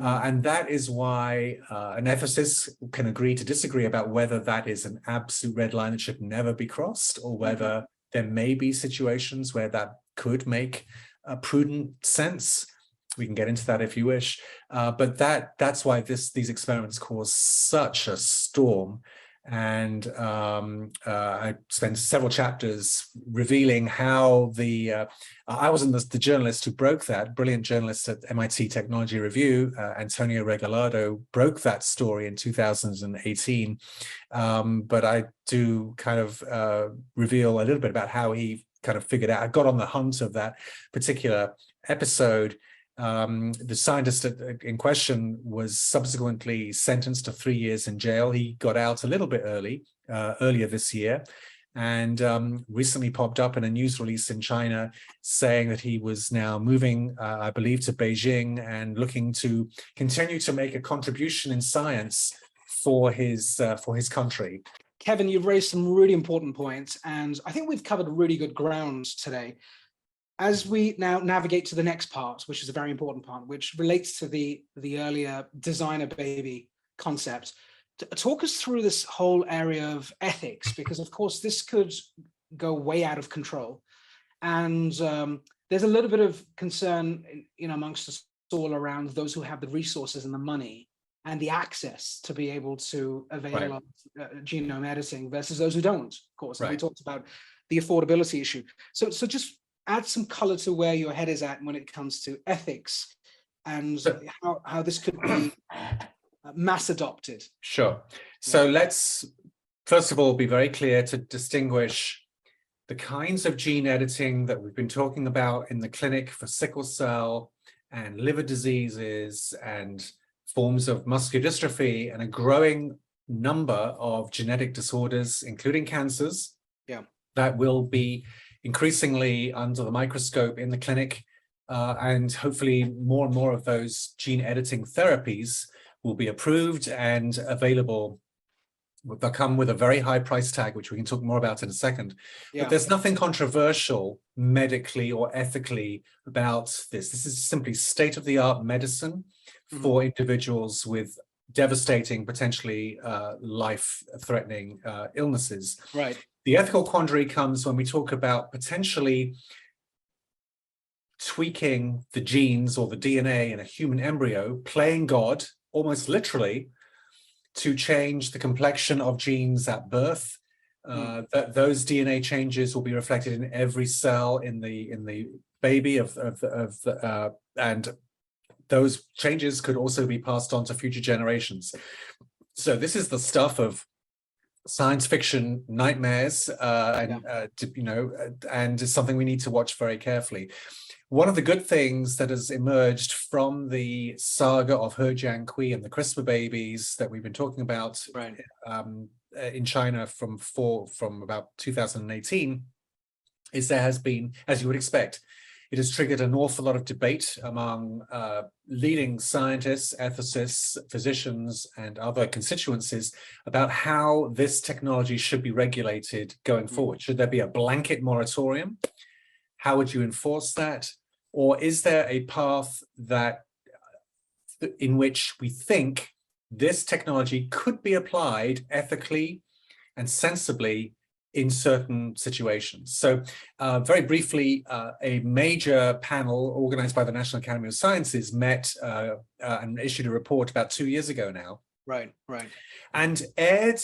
And that is why an ethicist can agree to disagree about whether that is an absolute red line that should never be crossed, or whether there may be situations where that could make prudent sense. We can get into that if you wish. But that's why these experiments cause such a storm. And I spent several chapters revealing how I wasn't the journalist who broke that. Brilliant journalist at MIT Technology Review, Antonio Regalado, broke that story in 2018. But I do kind of reveal a little bit about how he kind of figured out. I got on the hunt of that particular episode. The scientist in question was subsequently sentenced to 3 years in jail. He got out a little bit earlier this year, and recently popped up in a news release in China saying that he was now moving, I believe, to Beijing and looking to continue to make a contribution in science for his country. Kevin, you've raised some really important points, and I think we've covered really good ground today. As we now navigate to the next part, which is a very important part, which relates to the earlier designer baby concept, talk us through this whole area of ethics, because of course this could go way out of control. And there's a little bit of concern amongst us all around those who have the resources and the money and the access to be able to avail of genome editing versus those who don't, of course. And we talked about the affordability issue. So just add some color to where your head is at when it comes to ethics and how this could be mass adopted. Sure. So let's, first of all, be very clear to distinguish the kinds of gene editing that we've been talking about in the clinic for sickle cell and liver diseases and forms of muscular dystrophy and a growing number of genetic disorders, including cancers, that will be increasingly under the microscope in the clinic, and hopefully more and more of those gene editing therapies will be approved and available. They'll come with a very high price tag, which we can talk more about in a second. But there's nothing controversial medically or ethically about this. This is simply state-of-the-art medicine for individuals with devastating, potentially life-threatening illnesses. Right. The ethical quandary comes when we talk about potentially tweaking the genes or the DNA in a human embryo, playing God, almost literally, to change the complexion of genes at birth. That those DNA changes will be reflected in every cell in the baby and those changes could also be passed on to future generations. So this is the stuff of science fiction nightmares, and it's something we need to watch very carefully. One of the good things that has emerged from the saga of He Jiankui and the CRISPR babies that we've been talking about in China from about 2018 is there has been, as you would expect, it has triggered an awful lot of debate among leading scientists, ethicists, physicians, and other constituencies about how this technology should be regulated going forward. Should there be a blanket moratorium? How would you enforce that? Or is there a path in which we think this technology could be applied ethically and sensibly in certain situations? So very briefly, a major panel organized by the National Academy of Sciences met and issued a report about 2 years ago now. Right. And aired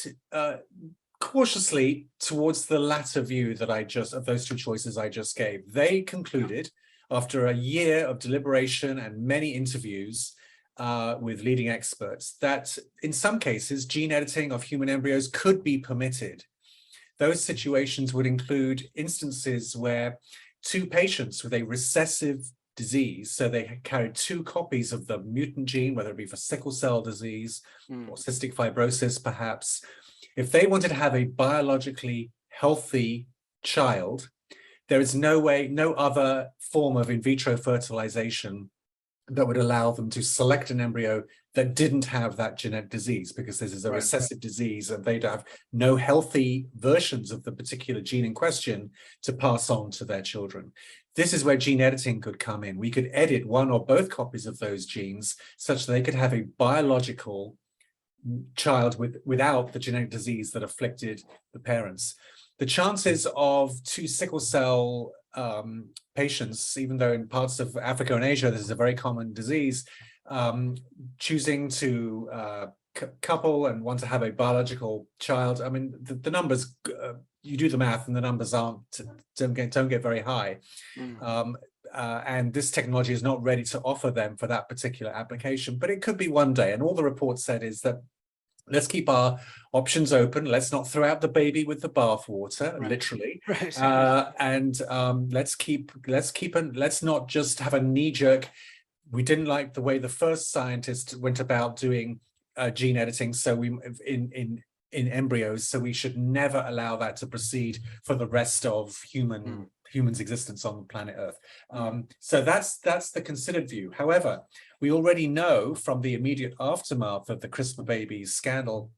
cautiously towards the latter view that of those two choices I just gave. They concluded, after a year of deliberation and many interviews, with leading experts that in some cases, gene editing of human embryos could be permitted. Those situations would include instances where two patients with a recessive disease, so they carried two copies of the mutant gene, whether it be for sickle cell disease or cystic fibrosis, perhaps, if they wanted to have a biologically healthy child, there is no way, no other form of in vitro fertilization that would allow them to select an embryo that didn't have that genetic disease, because this is a recessive disease and they'd have no healthy versions of the particular gene in question to pass on to their children. This is where gene editing could come in. We could edit one or both copies of those genes such that they could have a biological child without the genetic disease that afflicted the parents. The chances of two sickle cell patients, even though in parts of Africa and Asia this is a very common disease, choosing to couple and want to have a biological child, I mean, the numbers, you do the math and the numbers don't get very high. And this technology is not ready to offer them for that particular application, but it could be one day. And all the report said is that let's keep our options open. Let's not throw out the baby with the bathwater, literally. And let's not just have a knee-jerk. We didn't like the way the first scientist went about doing gene editing, so we in embryos. So we should never allow that to proceed for the rest of humans' existence on planet Earth. So that's the considered view. However, we already know from the immediate aftermath of the CRISPR babies scandal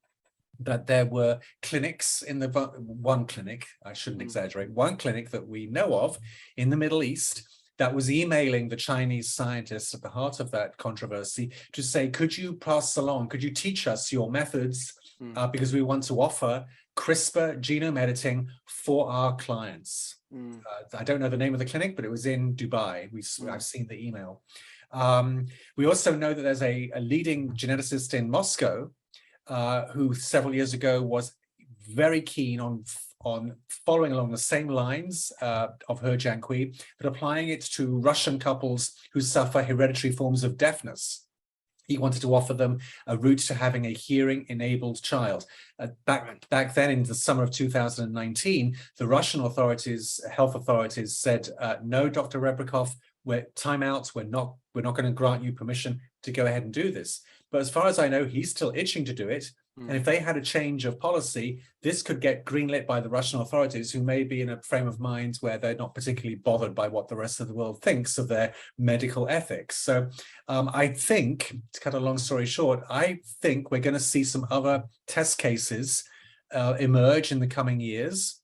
that there were clinics in the one clinic, I shouldn't exaggerate, one clinic that we know of in the Middle East that was emailing the Chinese scientists at the heart of that controversy to say, could you pass along, could you teach us your methods, because we want to offer CRISPR genome editing for our clients. I don't know the name of the clinic, but it was in Dubai. I've seen the email. We also know that there's a leading geneticist in Moscow who several years ago was very keen on following along the same lines of her Jiankui, but applying it to Russian couples who suffer hereditary forms of deafness. He wanted to offer them a route to having a hearing-enabled child. Back then, in the summer of 2019, the Russian authorities, health authorities, said, "No, Dr. Rebrikov, time out. We're not going to grant you permission to go ahead and do this." But as far as I know, he's still itching to do it. And if they had a change of policy, this could get greenlit by the Russian authorities, who may be in a frame of mind where they're not particularly bothered by what the rest of the world thinks of their medical ethics. So I think, to cut a long story short, I think we're going to see some other test cases emerge in the coming years,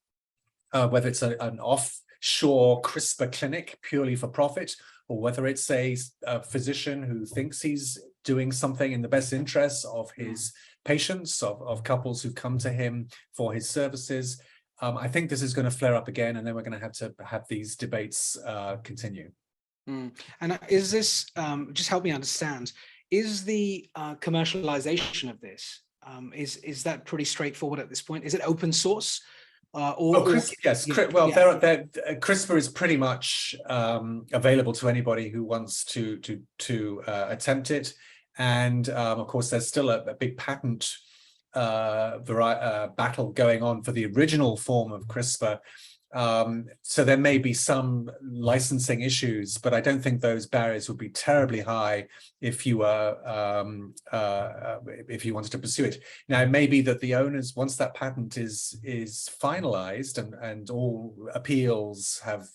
whether it's an offshore CRISPR clinic purely for profit, or whether it's a physician who thinks he's doing something in the best interests of his patients, of couples who come to him for his services. I think this is going to flare up again, and then we're going to have these debates continue. And is this, just help me understand, is the commercialization of this, is that pretty straightforward at this point? Is it open source? Yes. CRISPR is pretty much available to anybody who wants to attempt it. And of course, there's still a big patent battle going on for the original form of CRISPR. So there may be some licensing issues, but I don't think those barriers would be terribly high if you wanted to pursue it. Now, it may be that the owners, once that patent is finalized and all appeals have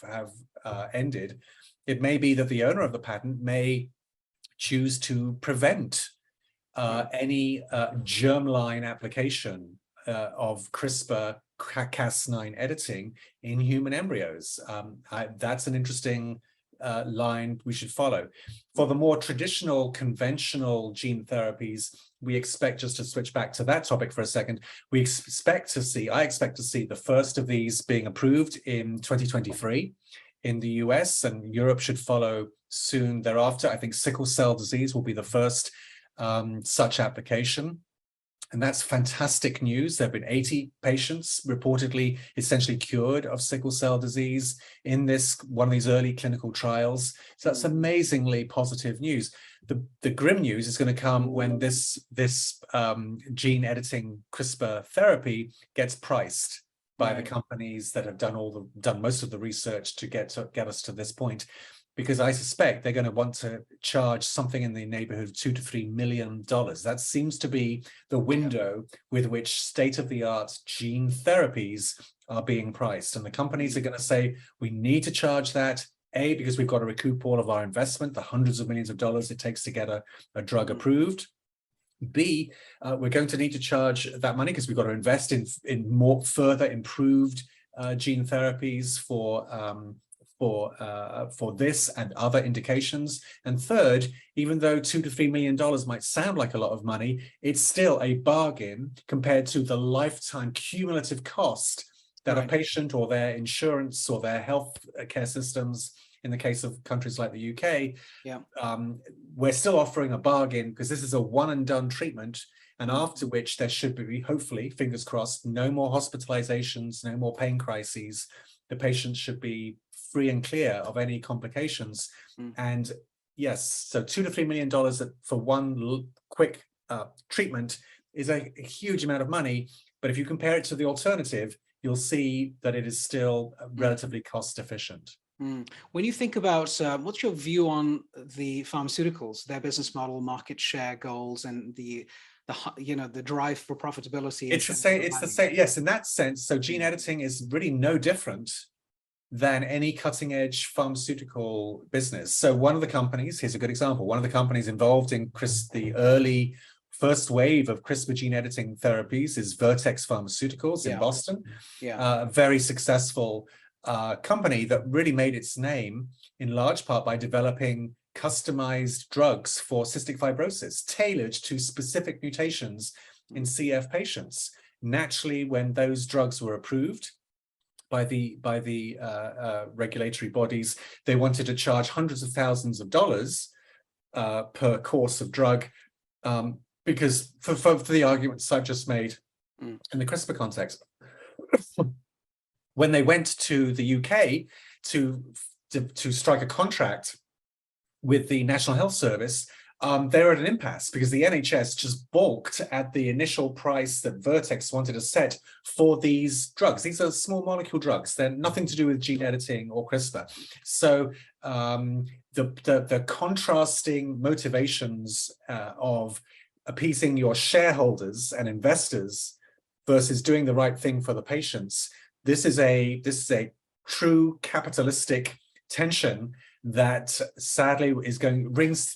ended, it may be that the owner of the patent may choose to prevent any germline application of CRISPR Cas9 editing in human embryos. That's an interesting line we should follow. For the more traditional, conventional gene therapies, we expect, just to switch back to that topic for a second, I expect to see the first of these being approved in 2023 in the US, and Europe should follow soon thereafter. I think sickle cell disease will be the first such application. And that's fantastic news. There have been 80 patients reportedly essentially cured of sickle cell disease in one of these early clinical trials. So that's amazingly positive news. The grim news is going to come when this gene editing CRISPR therapy gets priced by the companies that have done most of the research to get us to this point. Because I suspect they're going to want to charge something in the neighborhood of $2 to $3 million. That seems to be the window with which state-of-the-art gene therapies are being priced. And the companies are going to say, we need to charge that, A, because we've got to recoup all of our investment, the hundreds of millions of dollars it takes to get a drug approved. B, we're going to need to charge that money because we've got to invest in more further improved gene therapies for this and other indications. And third, even though $2 to $3 million might sound like a lot of money, it's still a bargain compared to the lifetime cumulative cost that a patient or their insurance or their health care systems, in the case of countries like the UK, we're still offering a bargain because this is a one and done treatment. And after which there should be, hopefully, fingers crossed, no more hospitalizations, no more pain crises. The patient should be free and clear of any complications. And yes, so $2 to $3 million for one quick treatment is a huge amount of money. But if you compare it to the alternative, you'll see that it is still relatively cost efficient. When you think about what's your view on the pharmaceuticals, their business model, market share goals, and the drive for profitability? It's the same. Yes, in that sense. So gene editing is really no different than any cutting edge pharmaceutical business. So one of the companies, here's a good example, one of the companies involved in the early first wave of CRISPR gene editing therapies is Vertex Pharmaceuticals in Boston. A very successful company that really made its name in large part by developing customized drugs for cystic fibrosis, tailored to specific mutations in CF patients. Naturally, when those drugs were approved by the regulatory bodies, they wanted to charge hundreds of thousands of dollars per course of drug, because for the arguments I've just made in the CRISPR context. When they went to the UK to strike a contract with the National Health Service, they were at an impasse because the NHS just balked at the initial price that Vertex wanted to set for these drugs. These are small molecule drugs. They're nothing to do with gene editing or CRISPR. So the contrasting motivations of appeasing your shareholders and investors versus doing the right thing for the patients, this is a true capitalistic tension that sadly rings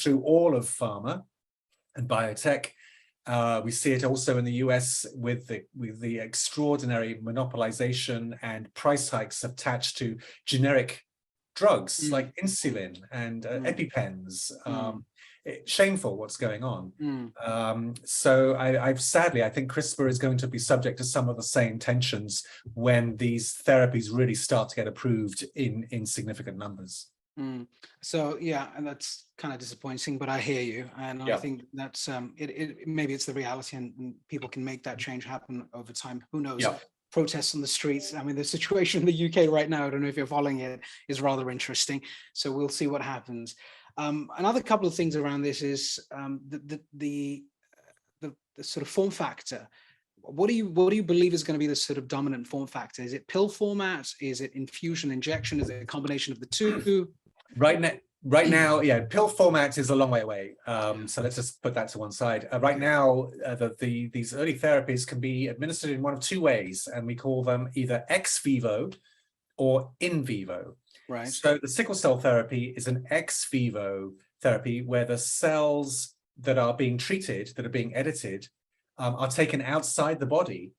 through all of pharma and biotech. We see it also in the US with the extraordinary monopolization and price hikes attached to generic drugs like insulin and EpiPens. Shameful what's going on. So I think CRISPR is going to be subject to some of the same tensions when these therapies really start to get approved in significant numbers. So yeah, and that's kind of disappointing, but I hear you, and I think that's maybe it's the reality, and people can make that change happen over time. Who knows? Protests on the streets. I mean, the situation in the UK right now, I don't know if you're following it, is rather interesting. So we'll see what happens. Another couple of things around this is the sort of form factor. What do you believe is going to be the sort of dominant form factor? Is it pill format? Is it infusion, injection? Is it a combination of the two? Right now, pill format is a long way away. So let's just put that to one side. Right now, these early therapies can be administered in one of two ways, and we call them either ex vivo or in vivo. Right. So the sickle cell therapy is an ex vivo therapy where the cells that are being treated, that are being edited, are taken outside the body,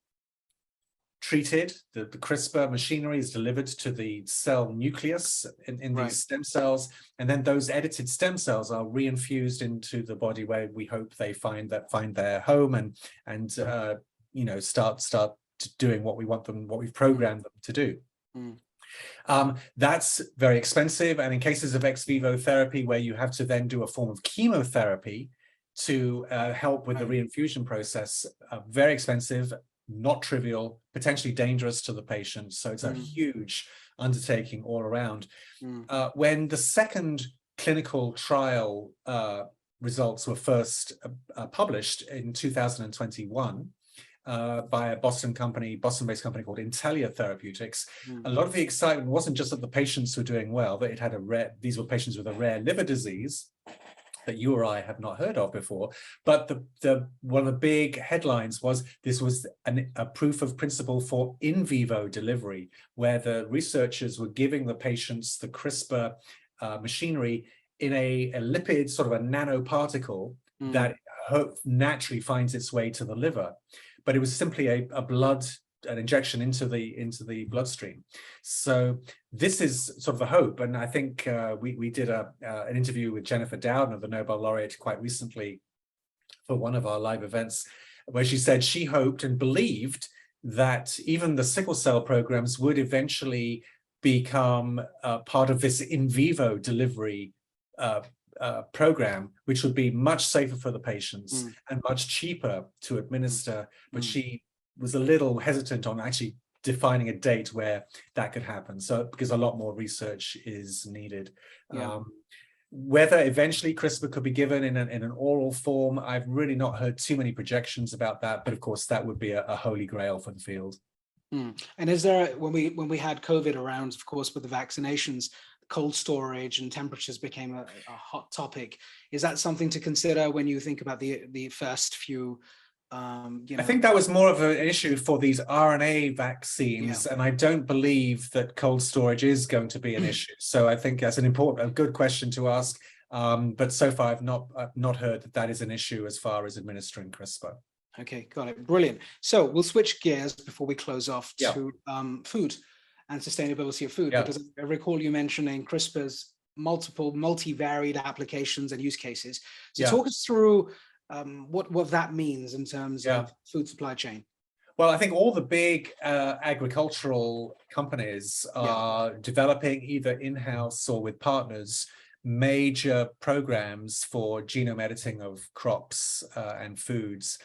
treated. The CRISPR machinery is delivered to the cell nucleus in these stem cells, and then those edited stem cells are reinfused into the body where we hope they find their home and start doing what we want them, what we've programmed them to do. That's very expensive, and in cases of ex vivo therapy where you have to then do a form of chemotherapy to help with the reinfusion process. Very expensive, not trivial, potentially dangerous to the patient. So it's a huge undertaking all around. When the second clinical trial results were first published in 2021 by a Boston-based company called Intellia Therapeutics, a lot of the excitement wasn't just that the patients were doing well, that it had these were patients with a rare liver disease that you or I have not heard of before, but one of the big headlines was this was a proof of principle for in vivo delivery, where the researchers were giving the patients the CRISPR machinery in a lipid, sort of a nanoparticle that naturally finds its way to the liver. But it was simply an injection into the bloodstream. So this is sort of a hope. And I think we did an interview with Jennifer Doudna, the Nobel laureate, quite recently for one of our live events, where she said she hoped and believed that even the sickle cell programs would eventually become part of this in vivo delivery program, which would be much safer for the patients and much cheaper to administer. But she was a little hesitant on actually defining a date where that could happen. So because a lot more research is needed. Whether eventually CRISPR could be given in an oral form, I've really not heard too many projections about that. But of course, that would be a holy grail for the field. And is there, when we had COVID around, of course, with the vaccinations, cold storage and temperatures became a hot topic. Is that something to consider when you think about the first few? I think that was more of an issue for these RNA vaccines, and I don't believe that cold storage is going to be an issue. So I think that's a good question to ask. But so far, I've not heard that is an issue as far as administering CRISPR. Okay, got it. Brilliant. So we'll switch gears before we close off to food and sustainability of food, because I recall you mentioning CRISPR's multi-varied applications and use cases. So talk us through what that means in terms of food supply chain. Well, I think all the big agricultural companies are developing, either in-house or with partners, major programs for genome editing of crops and foods.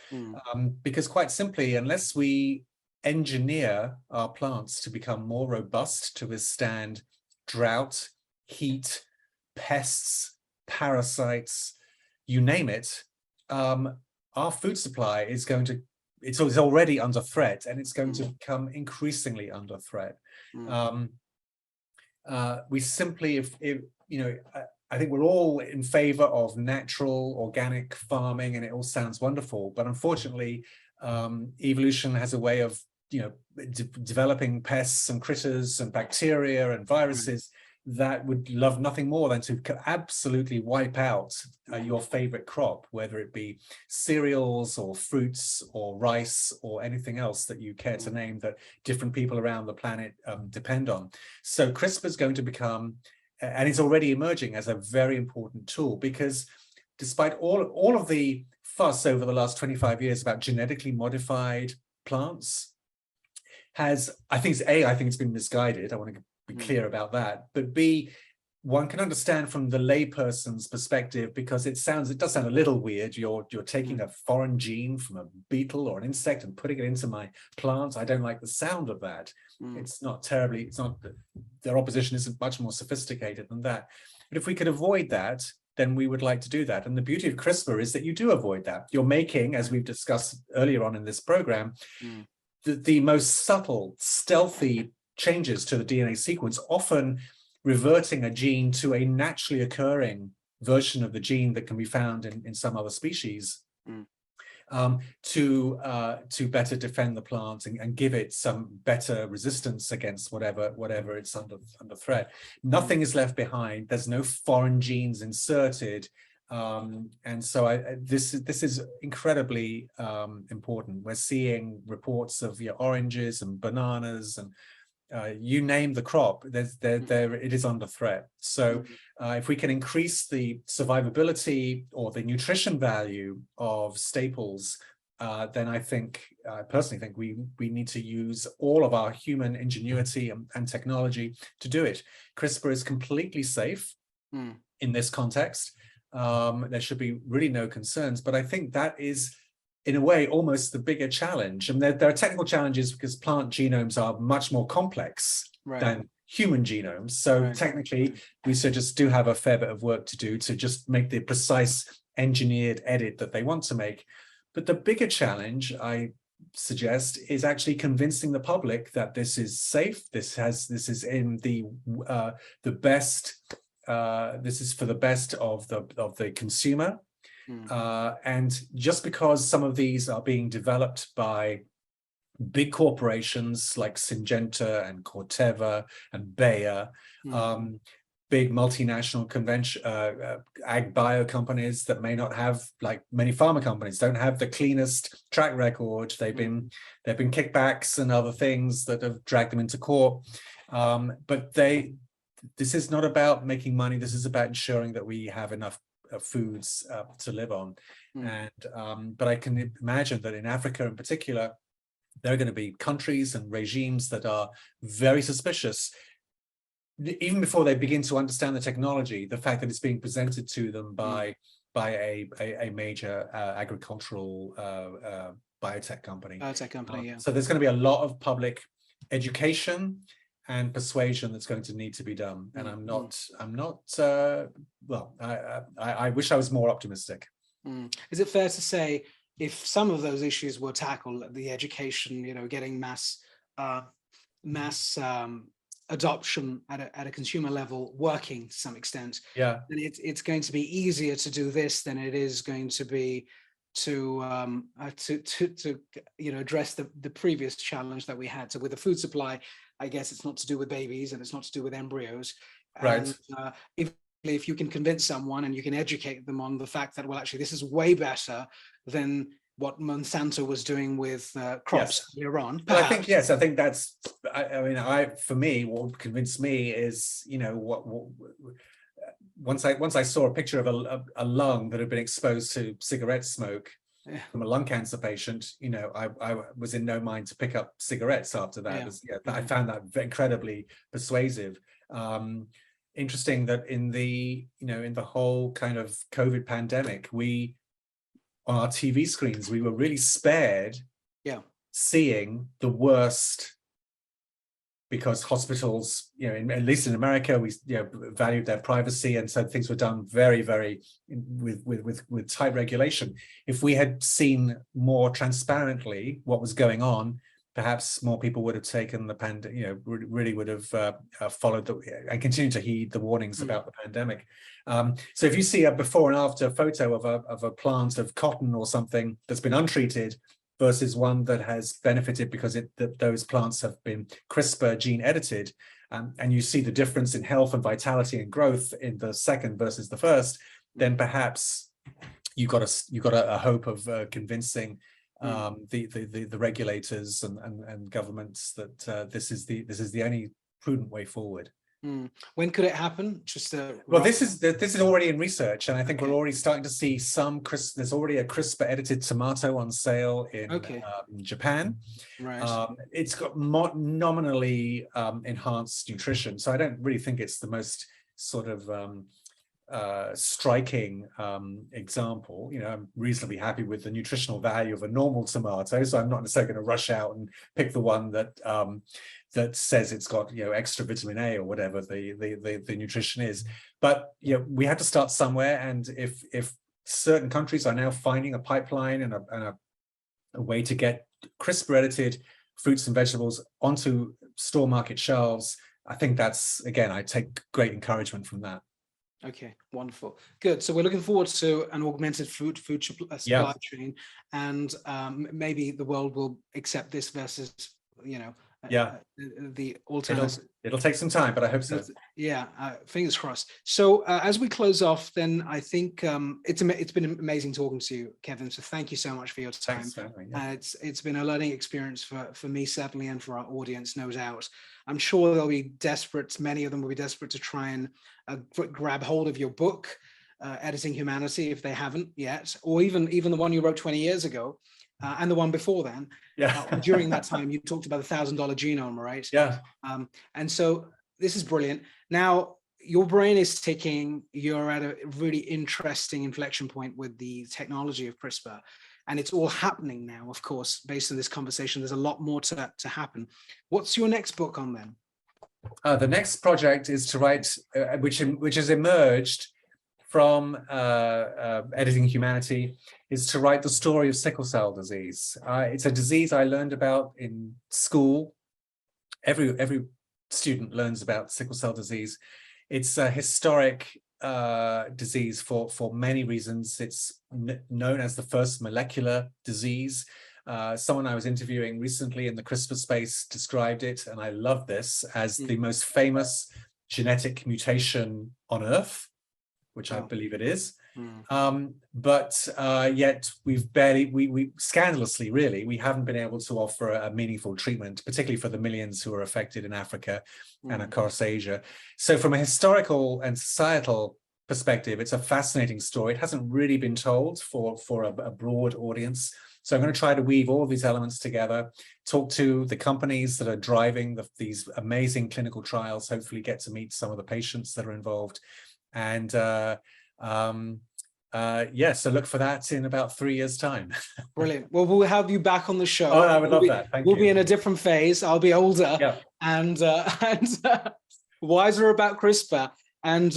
Because quite simply, unless we engineer our plants to become more robust to withstand drought, heat, pests, parasites, you name it, our food supply is it's already under threat, and it's going to become increasingly under threat. We simply, I think we're all in favor of natural, organic farming, and it all sounds wonderful. But unfortunately, evolution has a way of, developing pests and critters and bacteria and viruses that would love nothing more than to absolutely wipe out your favorite crop, whether it be cereals or fruits or rice or anything else that you care to name that different people around the planet depend on. So CRISPR is going to become, and it's already emerging as a very important tool, because despite all of the fuss over the last 25 years about genetically modified plants, I think it's been misguided. I want to be clear about that. But B, one can understand from the layperson's perspective, because it does sound a little weird. You're taking a foreign gene from a beetle or an insect and putting it into my plant. I don't like the sound of that. Their opposition isn't much more sophisticated than that. But if we could avoid that, then we would like to do that. And the beauty of CRISPR is that you do avoid that. You're making, as we've discussed earlier on in this program, the most subtle, stealthy changes to the DNA sequence, often reverting a gene to a naturally occurring version of the gene that can be found in some other species, to better defend the plant and give it some better resistance against whatever it's under threat. Nothing is left behind. There's no foreign genes inserted. And so this is incredibly important. We're seeing reports of oranges and bananas and you name the crop, it is under threat. So if we can increase the survivability or the nutrition value of staples, then I personally think we need to use all of our human ingenuity and technology to do it. CRISPR is completely safe in this context. there should be really no concerns. But I think that is, in a way, almost the bigger challenge. And there are technical challenges because plant genomes are much more complex than human genomes. So technically, researchers do have a fair bit of work to do to just make the precise engineered edit that they want to make. But the bigger challenge, I suggest, is actually convincing the public that this is safe. This is in the best. This is for the best of the consumer. And just because some of these are being developed by big corporations like Syngenta and Corteva and Bayer, big multinational ag bio companies that may not have, like many pharma companies, don't have the cleanest track record. There've been kickbacks and other things that have dragged them into court. But this is not about making money. This is about ensuring that we have enough foods to live on. And but I can imagine that in Africa in particular, there are going to be countries and regimes that are very suspicious, even before they begin to understand the technology, the fact that it's being presented to them by a major agricultural biotech company. So there's going to be a lot of public education and persuasion that's going to need to be done. And I wish I was more optimistic. Is it fair to say, if some of those issues were tackled, the education, getting mass adoption at a consumer level working to some extent, then it's going to be easier to do this than it is going to be to address the previous challenge that we had. So with the food supply, I guess it's not to do with babies and it's not to do with embryos. Right. And, if you can convince someone and you can educate them on the fact that, well, actually, this is way better than what Monsanto was doing with crops earlier on. Well, I think that's, for me, what would convince me is, once I saw a picture of a lung that had been exposed to cigarette smoke from a lung cancer patient, I was in no mind to pick up cigarettes after that. I found that incredibly persuasive. Interesting that in the whole kind of COVID pandemic, on our TV screens, we were really spared seeing the worst, because hospitals, at least in America, we valued their privacy, and so things were done very, very with tight regulation. If we had seen more transparently what was going on, perhaps more people would have taken the pandemic, really would have followed and continued to heed the warnings about the pandemic. So if you see a before and after photo of a plant of cotton or something that's been untreated versus one that has benefited because those plants have been CRISPR gene edited, and you see the difference in health and vitality and growth in the second versus the first, then perhaps you got a hope of convincing the regulators and governments that this is the only prudent way forward. When could it happen? Well, this is already in research, and I think we're already starting to see some there's already a CRISPR edited tomato on sale in Japan. Right. It's got nominally enhanced nutrition, so I don't really think it's the most sort of striking example. I'm reasonably happy with the nutritional value of a normal tomato, so I'm not necessarily going to rush out and pick the one that says it's got extra vitamin A or whatever the nutrition is. But we have to start somewhere, and if certain countries are now finding a pipeline and a way to get CRISPR edited fruits and vegetables onto store market shelves, I think that's, again, I take great encouragement from that. Okay, wonderful. Good. So we're looking forward to an augmented food supply chain, and maybe the world will accept this versus, the alternative. It'll take some time, but I hope so. Fingers crossed. So as we close off, then I think it's been amazing talking to you, Kevin. So thank you so much for your time. Thanks, it's been a learning experience for me, certainly, and for our audience, no doubt. I'm sure they'll be desperate. Many of them will be desperate to try and grab hold of your book, Editing Humanity, if they haven't yet, or even the one you wrote 20 years ago. And the one before then, during that time, you talked about the $1,000 genome, right? Yeah. And so this is brilliant. Now, your brain is ticking. You're at a really interesting inflection point with the technology of CRISPR, and it's all happening now. Of course, based on this conversation, there's a lot more to happen. What's your next book on then? The next project is to write, which has emerged from Editing Humanity, is to write the story of sickle cell disease. It's a disease I learned about in school. Every student learns about sickle cell disease. It's a historic disease for many reasons. It's known as the first molecular disease. Someone I was interviewing recently in the CRISPR space described it, and I love this, as the most famous genetic mutation on Earth, which I believe it is. But yet we scandalously, really, we haven't been able to offer a meaningful treatment, particularly for the millions who are affected in Africa and across Asia. So from a historical and societal perspective, it's a fascinating story. It hasn't really been told for a broad audience. So I'm going to try to weave all of these elements together, talk to the companies that are driving these amazing clinical trials, hopefully get to meet some of the patients that are involved. And so look for that in about 3 years' time. Brilliant. Well, we'll have you back on the show. Oh, I would love that. Thank you. We'll be in a different phase. I'll be older and wiser about CRISPR. And,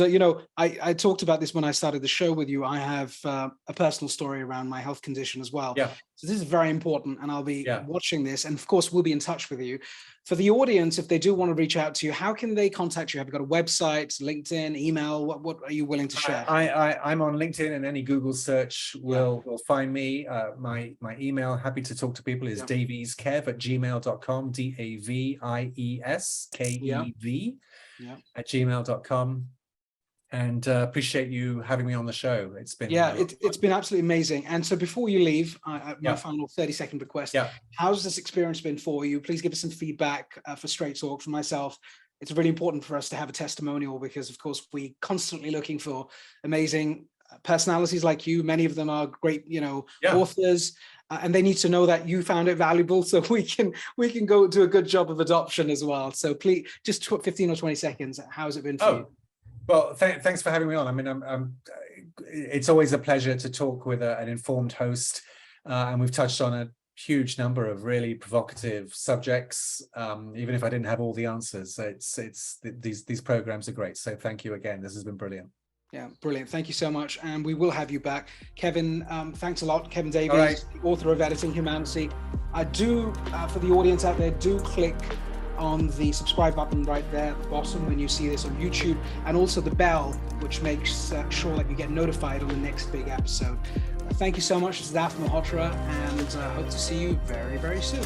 I talked about this when I started the show with you. I have a personal story around my health condition as well. Yeah. So this is very important, and I'll be watching this. And of course, we'll be in touch with you. For the audience, if they do want to reach out to you, how can they contact you? Have you got a website, LinkedIn, email? What are you willing to share? I'm on LinkedIn, and any Google search will find me. My email, happy to talk to people, is davieskev@gmail.com, DAVIESKEV@gmail.com. And appreciate you having me on the show. It's been it's been absolutely amazing. And so before you leave, my final 30-second request. How's this experience been for you? Please give us some feedback for StraightTalk. For myself, it's really important for us to have a testimonial, because of course we're constantly looking for amazing personalities like you. Many of them are great, authors, and they need to know that you found it valuable, so we can go do a good job of adoption as well. So please, just 15 or 20 seconds. How's it been for you? Well, thanks for having me on. I mean, it's always a pleasure to talk with an informed host, and we've touched on a huge number of really provocative subjects. Even if I didn't have all the answers, these programs are great. So thank you again. This has been brilliant. Yeah, brilliant. Thank you so much, and we will have you back, Kevin. Thanks a lot, Kevin Davies, author of Editing Humanity. I do, for the audience out there, do click on the subscribe button right there at the bottom when you see this on YouTube, and also the bell, which makes sure that you get notified on the next big episode. Thank you so much. This is Daf Malhotra, and hope to see you very, very soon.